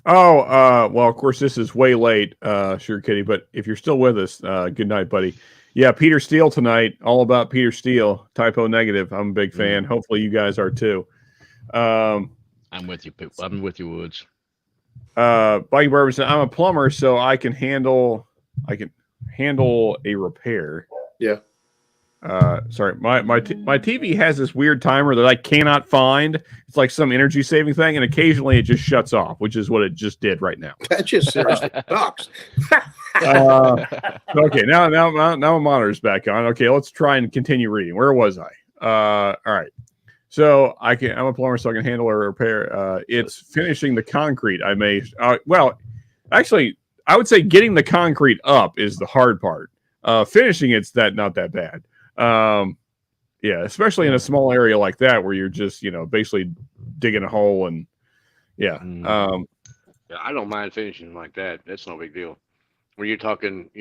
Well, of course, this is way late, Sure Kitty, but if you're still with us, good night, buddy. Yeah, Peter Steele tonight, all about Peter Steele, typo negative. I'm a big fan. Hopefully you guys are too. I'm with you, Poop. I'm with you, Woods. Buggy Bourbon said, I'm a plumber, so I can handle a repair. Yeah. Sorry, my TV has this weird timer that I cannot find. It's like some energy saving thing, and occasionally it just shuts off, which is what it just did right now. That just seriously sucks. Okay, now my monitor's back on. Okay, let's try and continue reading. Where was I? All right. So I'm a plumber, so I can handle a repair. It's finishing the concrete. Actually, I would say getting the concrete up is the hard part. Finishing it's not that bad. Yeah, especially in a small area like that where you're just basically digging a hole and yeah. Yeah, I don't mind finishing like that. That's no big deal. When you're talking,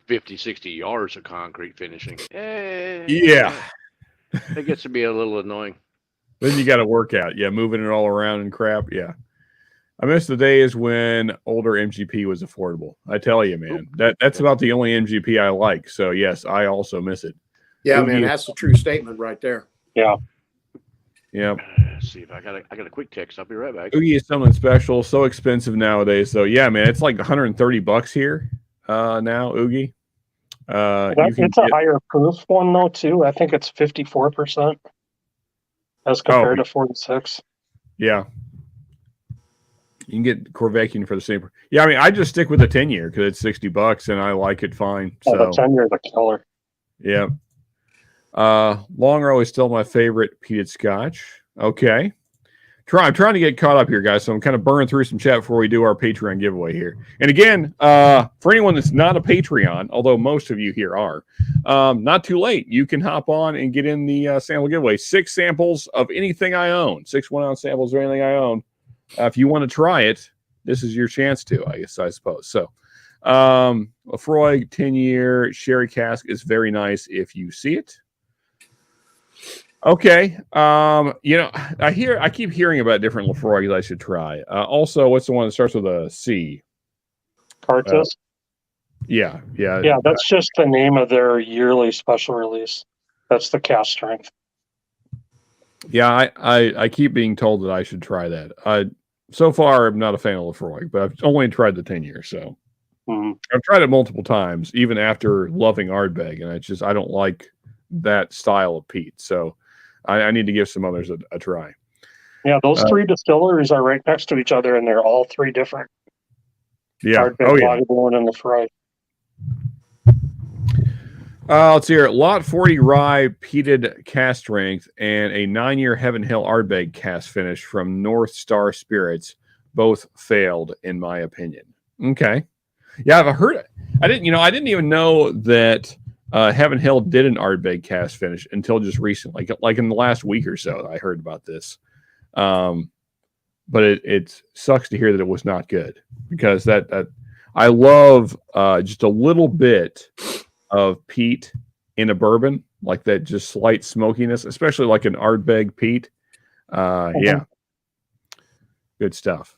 50, 60 yards of concrete finishing. Yeah. It gets to be a little annoying. Then you got to work out. Yeah, moving it all around and crap. Yeah. I miss the days when older MGP was affordable. I tell you, man, that's about the only MGP I like. So yes, I also miss it. Yeah, man, that's a true statement right there. Yeah. Yeah. Let's see if I got a quick text. I'll be right back. Oogie is something special. So expensive nowadays. So yeah, man, it's like $130 here now. Oogie. It's a higher proof one though too. I think it's 54% as compared to 46. Yeah. You can get Corvakian for the same. Yeah, I mean, I just stick with the 10-year because it's $60 and I like it fine. Oh, So the 10-year is a killer. Yeah. Long row is still my favorite peated Scotch. Okay. I'm trying to get caught up here, guys. So I'm kind of burning through some chat before we do our Patreon giveaway here. And again, for anyone that's not a Patreon, although most of you here are, not too late. You can hop on and get in the sample giveaway. 6 samples of anything I own. 6 1-ounce samples of anything I own. If you want to try it, this is your chance to, I suppose. So, Lefroy 10-year sherry cask is very nice if you see it. Okay. I keep hearing about different Lefroys I should try. Also, what's the one that starts with a C? Cartus. Yeah. Yeah, that's just the name of their yearly special release. That's the cast strength. Yeah, I keep being told that I should try that. So far, I'm not a fan of Lefroy, but I've only tried the 10-year, so I've tried it multiple times, even after loving Ardbeg, and I don't like that style of peat. So I need to give some others a try. Yeah, those 3 distilleries are right next to each other, and they're all 3 different. Yeah. Ardbeg, Lagavulin, and Lefroy. Let's hear it. Lot 40 rye peated cast strength and a 9-year Heaven Hill Ardbeg cast finish from North Star Spirits. Both failed, in my opinion. Okay. Yeah, I've heard it. I didn't even know that Heaven Hill did an Ardbeg cast finish until just recently, like in the last week or so. I heard about this, but it sucks to hear that it was not good, because that I love just a little bit of peat in a bourbon, like that, just slight smokiness, especially like an Ardbeg peat. Yeah, good stuff.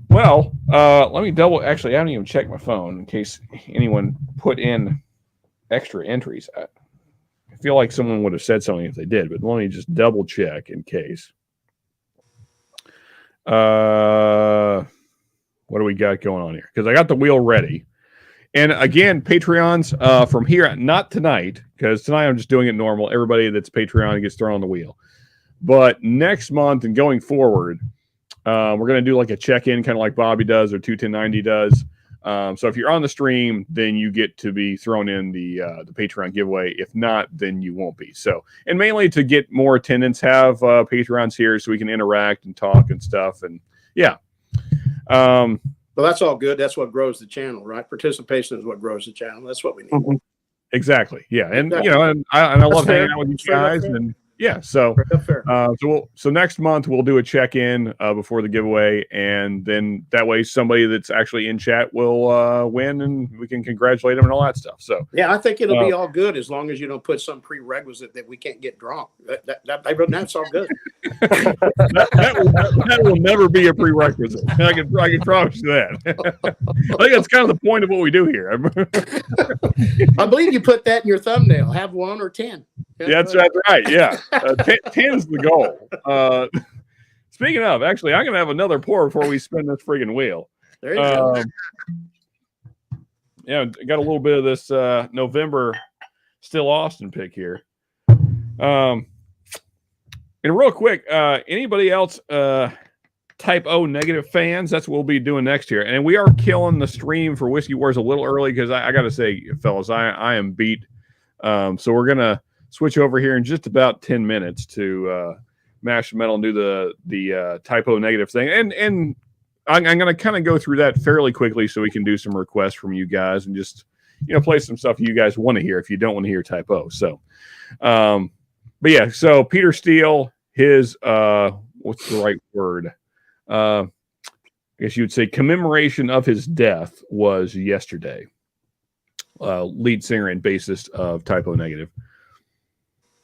Well, let me actually, I haven't even checked my phone in case anyone put in extra entries. I feel like someone would have said something if they did, but let me just double check in case. What do we got going on here? Because I got the wheel ready. And again, Patreons from here, not tonight, because tonight I'm just doing it normal. Everybody that's Patreon gets thrown on the wheel. But next month and going forward, we're going to do like a check-in, kind of like Bobby does or 21090 does. So if you're on the stream, then you get to be thrown in the Patreon giveaway. If not, then you won't be. So, and mainly to get more attendance, have Patreons here so we can interact and talk and stuff. And yeah. Well, that's all good. That's what grows the channel, right? Participation is what grows the channel. That's what we need. Mm-hmm. Exactly. Yeah. And, and I love hanging out with you guys. And yeah. So, so next month we'll do a check-in before the giveaway. And then that way somebody that's actually in chat will win and we can congratulate them and all that stuff. So, yeah, I think it'll be all good as long as you don't put some prerequisite that we can't get drunk. That's all good. that will never be a prerequisite. I can promise you that. I think that's kind of the point of what we do here. I believe you put that in your thumbnail. Have 1 or 10. Yeah, that's right. Yeah, 10's the goal. Speaking of, actually, I'm gonna have another pour before we spin this friggin' wheel. There you go. Yeah, got a little bit of this November Still Austin pick here. And real quick, anybody else Type O negative fans? That's what we'll be doing next year. And we are killing the stream for Whiskey Wars a little early because I got to say, fellas, I am beat. So we're gonna switch over here in just about 10 minutes to Mash the Metal and do the Type O negative thing. And I'm going to kind of go through that fairly quickly so we can do some requests from you guys and just, play some stuff you guys want to hear if you don't want to hear Type O. So, but yeah, so Peter Steele, his, what's the right word? I guess you would say commemoration of his death was yesterday. Lead singer and bassist of Type O Negative.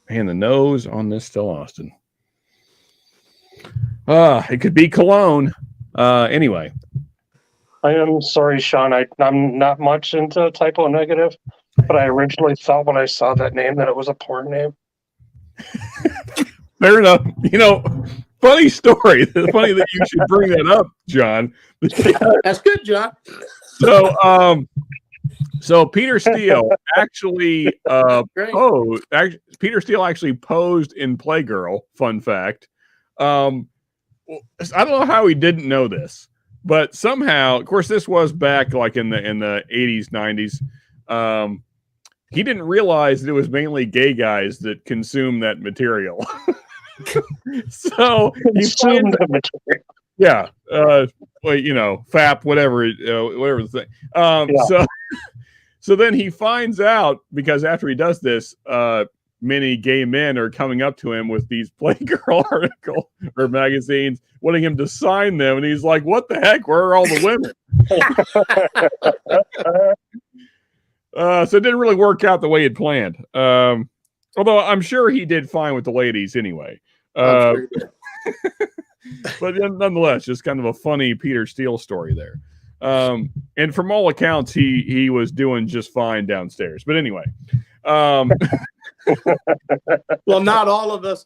And the nose on this Still Austin. It could be cologne. Anyway. I am sorry, Sean. I'm not much into Type O Negative, but I originally thought when I saw that name that it was a porn name. Fair enough. Funny story. It's funny that you should bring that up, John. That's good, John. So Peter Steele actually posed. Peter Steele actually posed in Playgirl. Fun fact. I don't know how he didn't know this, but somehow, of course, this was back like in the 80s, 90s. He didn't realize that it was mainly gay guys that consume that material. So he finds the material. Yeah. Well, you know, FAP, whatever the thing. Yeah. So then he finds out, because after he does this, many gay men are coming up to him with these Playgirl articles or magazines, wanting him to sign them, and he's like, "What the heck? Where are all the women?" So it didn't really work out the way he'd planned. Although I'm sure he did fine with the ladies anyway. But nonetheless, just kind of a funny Peter Steele story there. And from all accounts, he was doing just fine downstairs. But anyway, well, not all of us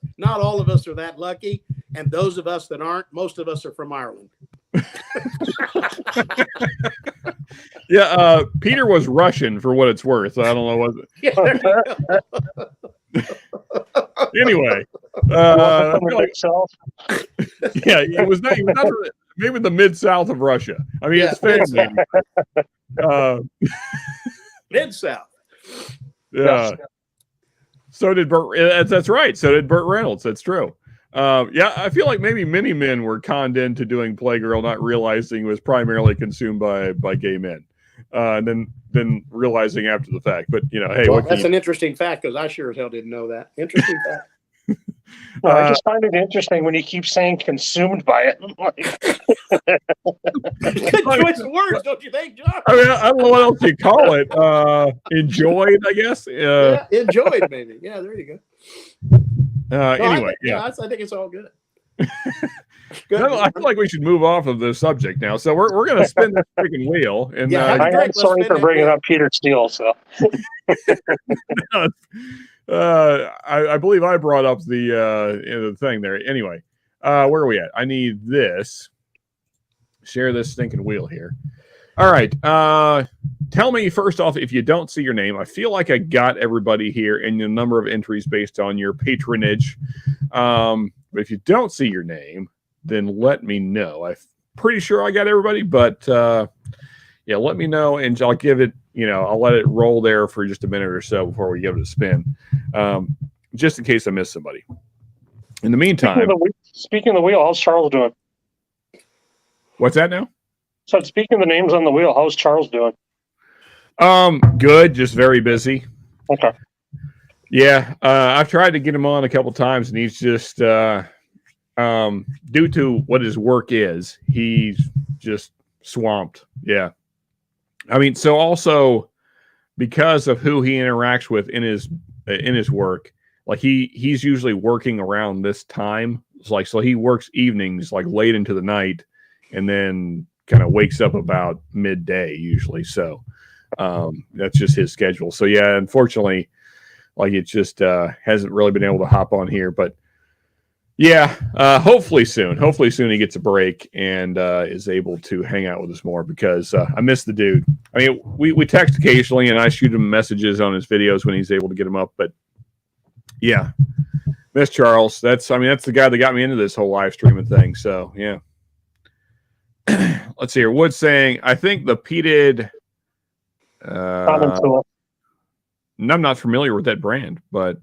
are that lucky, and those of us that aren't, most of us are from Ireland. Yeah, Peter was Russian for what it's worth. I don't know what. Anyway, yeah, it was not maybe the mid-south of Russia. I mean, it's fancy. Mid-south. Yeah. So did Burt. That's right. So did Burt Reynolds. That's true. Yeah, I feel like maybe many men were conned into doing Playgirl, not realizing it was primarily consumed by gay men, and then realizing after the fact. But you know, hey, well, that's an interesting fact, because I sure as hell didn't know that. Interesting fact. Well, I just find it interesting when you keep saying consumed by it. Good choice of words, don't you think, John? I mean, I don't know what else you call it. Enjoyed, I guess. Yeah, enjoyed, maybe. Yeah, there you go. Anyway, I think it's all good. Good. I feel like we should move off of the subject now. So we're going to spin this freaking wheel. And I'm sorry for bringing up Peter Steele. So. I believe I brought up the thing there. Anyway, where are we at? I need this. Share this stinking wheel here. All right. Tell me first off, if you don't see your name, I feel like I got everybody here and the number of entries based on your patronage. But if you don't see your name, then let me know. I'm pretty sure I got everybody, but yeah, let me know and I'll give it. You know, I'll let it roll there for just a minute or so before we give it a spin, just in case I miss somebody. In the meantime, speaking of the wheel, how's Charles doing? What's that now? So speaking of the names on the wheel, how's Charles doing? Good, just very busy. Okay. Yeah, I've tried to get him on a couple times, and he's just due to what his work is, he's just swamped. Yeah. I mean, so also because of who he interacts with in his work, like he's usually working around this time. It's like, so he works evenings like late into the night and then kind of wakes up about midday usually. So that's just his schedule. So yeah, unfortunately, like it just hasn't really been able to hop on here, but yeah, hopefully soon he gets a break and is able to hang out with us more, because I miss the dude. I mean, we text occasionally and I shoot him messages on his videos when he's able to get them up. But yeah, miss Charles. That's the guy that got me into this whole live streaming thing. So yeah. Let's see here. Wood's saying, I think the peated. I'm not familiar with that brand, but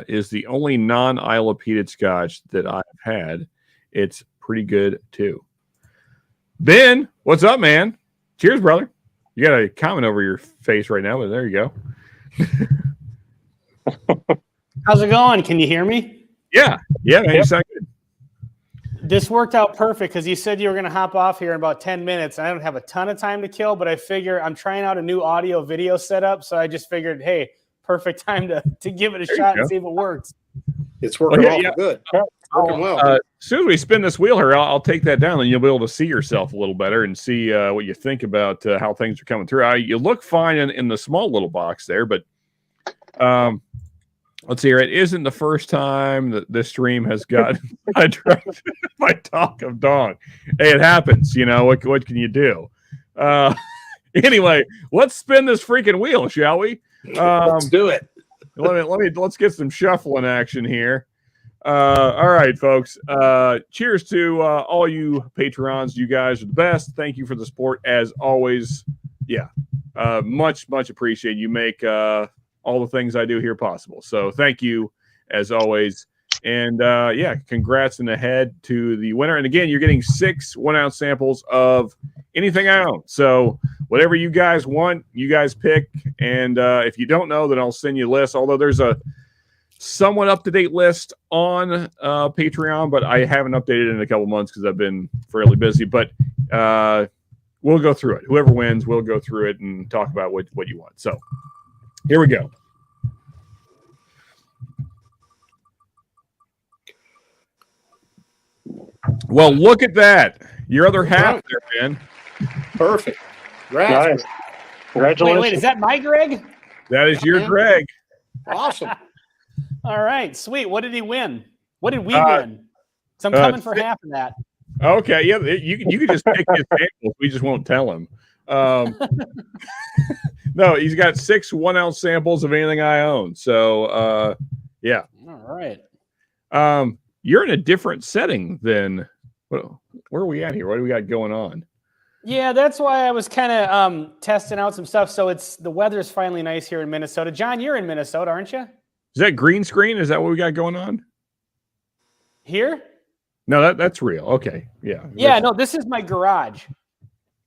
is the only non-Isla peated Scotch that I've had. It's pretty good too. Ben, what's up, man? Cheers, brother. You got a comment over your face right now, but there you go. How's it going? Can you hear me? Yeah, man. Yep. You sound good. This worked out perfect because you said you were going to hop off here in about 10 minutes. I don't have a ton of time to kill, but I figure I'm trying out a new audio video setup, so I just figured, hey, perfect time to give it a shot and see if it works. It's working good. Working well. As soon as we spin this wheel here, I'll take that down, and you'll be able to see yourself a little better and see what you think about how things are coming through. You look fine in the small little box there, but let's see here. It isn't the first time that this stream has gotten sidetracked by talk of dong. Hey, it happens. You know, what can you do? Anyway, let's spin this freaking wheel, shall we? Let's do it. Let's get some shuffling action here. All right, folks. Cheers to all you Patreons. You guys are the best. Thank you for the support as always. Yeah, much appreciated. You make all the things I do here possible. So thank you as always. And yeah, congrats in the head to the winner. And again, you're getting 6 1-ounce samples of anything I own. So whatever you guys want, you guys pick. And if you don't know, then I'll send you a list. Although there's a somewhat up-to-date list on Patreon, but I haven't updated it in a couple months because I've been fairly busy. But we'll go through it. Whoever wins, we'll go through it and talk about what you want. So here we go. Well, look at that. Your other half there, man. Perfect. Nice. Congratulations. Wait, is that my Greg? That is your Greg. Awesome. All right, sweet. What did he win? What did we win? So I'm coming for half of that. Okay, yeah, you can just take his samples. We just won't tell him. No, he's got 6 1-ounce samples of anything I own. So, yeah. All right. You're in a different setting than where are we at here? What do we got going on? Yeah, that's why I was kind of testing out some stuff. So the weather's finally nice here in Minnesota. John, you're in Minnesota, aren't you? Is that green screen? Is that what we got going on? Here? No, that's real. Okay. Yeah. Yeah, no, this is my garage.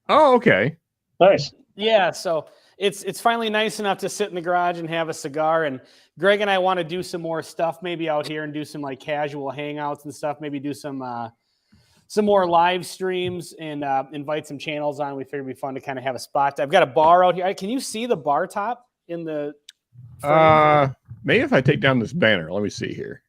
Oh, okay. Nice. Yeah, so it's finally nice enough to sit in the garage and have a cigar. And Greg and I want to do some more stuff maybe out here and do some like casual hangouts and stuff. Maybe do some more live streams and invite some channels on. We figured it'd be fun to kind of have a spot. I've got a bar out here. Can you see the bar top in the frame? Maybe if I take down this banner. Let me see here.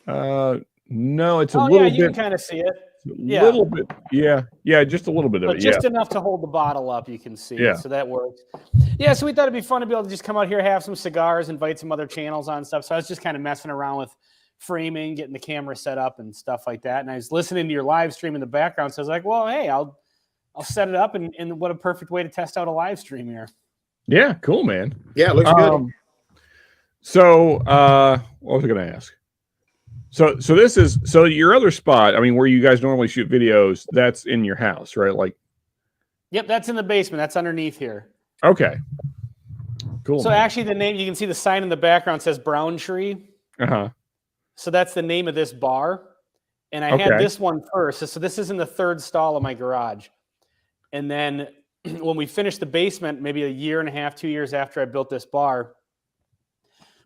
No, it's a little bit. You can kind of see it. A little bit. Yeah, just a little bit of but it. Just enough to hold the bottle up, you can see. Yeah. So that works. Yeah, so we thought it'd be fun to be able to just come out here, have some cigars, invite some other channels on stuff. So I was just kind of messing around with framing, getting the camera set up and stuff like that. And I was listening to your live stream in the background. So I was like, well, hey, I'll set it up, and what a perfect way to test out a live stream here. Yeah, cool, man. Yeah, it looks good. So what was I going to ask? So this is your other spot. I mean, where you guys normally shoot videos, that's in your house, right? Like, yep, that's in the basement. That's underneath here. Okay, cool. So actually, the name, you can see the sign in the background says Brown Tree. So that's the name of this bar, and I had this one first. So this is in the 3rd stall of my garage, and then when we finished the basement, maybe a year and a half, 2 years after I built this bar,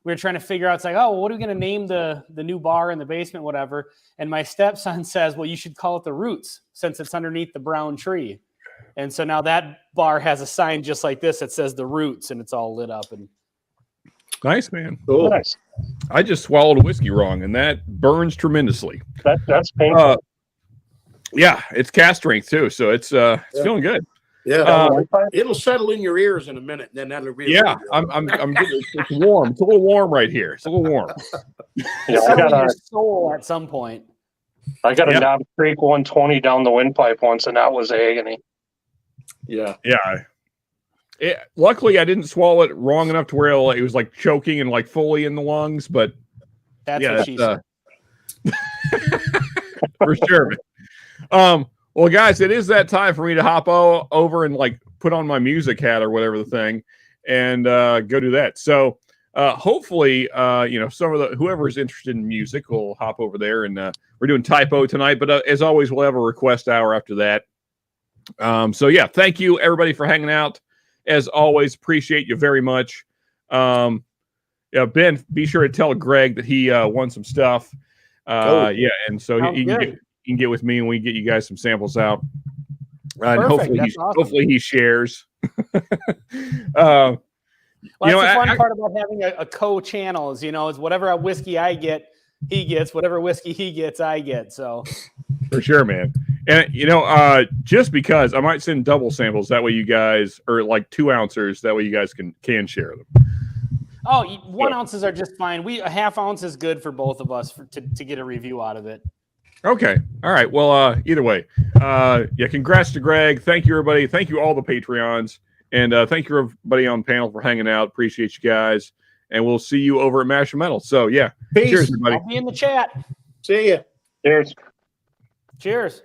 we were trying to figure out, it's like, oh, what are we going to name the new bar in the basement, whatever. And my stepson says, well, you should call it the Roots since it's underneath the brown tree. And so now that bar has a sign just like this that says the Roots, and it's all lit up. And nice, man. Cool. Nice. I just swallowed a whiskey wrong, and that burns tremendously. That's painful. Yeah, it's cast strength too, so it's feeling good. Yeah, it'll settle in your ears in a minute, and then that'll be. Yeah, I'm getting, it's warm. It's a little warm right here. It's a little warm. Yeah, I got your soul at some point. a Knob Creek 120 down the windpipe once, and that was agony. Yeah. Luckily, I didn't swallow it wrong enough to where it was like choking and like fully in the lungs. But that's what she said. For sure. Well, guys, it is that time for me to hop over and like put on my music hat or whatever the thing, and go do that. So hopefully, some of whoever's interested in music will hop over there, and we're doing typo tonight. But as always, we'll have a request hour after that. So yeah, thank you everybody for hanging out. As always, appreciate you very much. Ben, be sure to tell Greg that he won some stuff. Yeah, and so he can get with me, and we can get you guys some samples out. And hopefully he shares. Well, that's the fun part about having a co-channel is whatever whiskey I get, he gets. Whatever whiskey he gets, I get. So for sure, man. And just because I might send double samples, that way you guys, or like 2 ounces, that way you guys can share them. Oh, 1 ounces are just fine. A half ounce is good for both of us to get a review out of it. Okay. All right. Well, either way, congrats to Greg. Thank you, everybody. Thank you, all the Patreons. And thank you, everybody on the panel, for hanging out. Appreciate you guys. and we'll see you over at Mash Metal. So yeah, Peace. cheers, everybody. I'll be in the chat. See ya. Cheers. Cheers.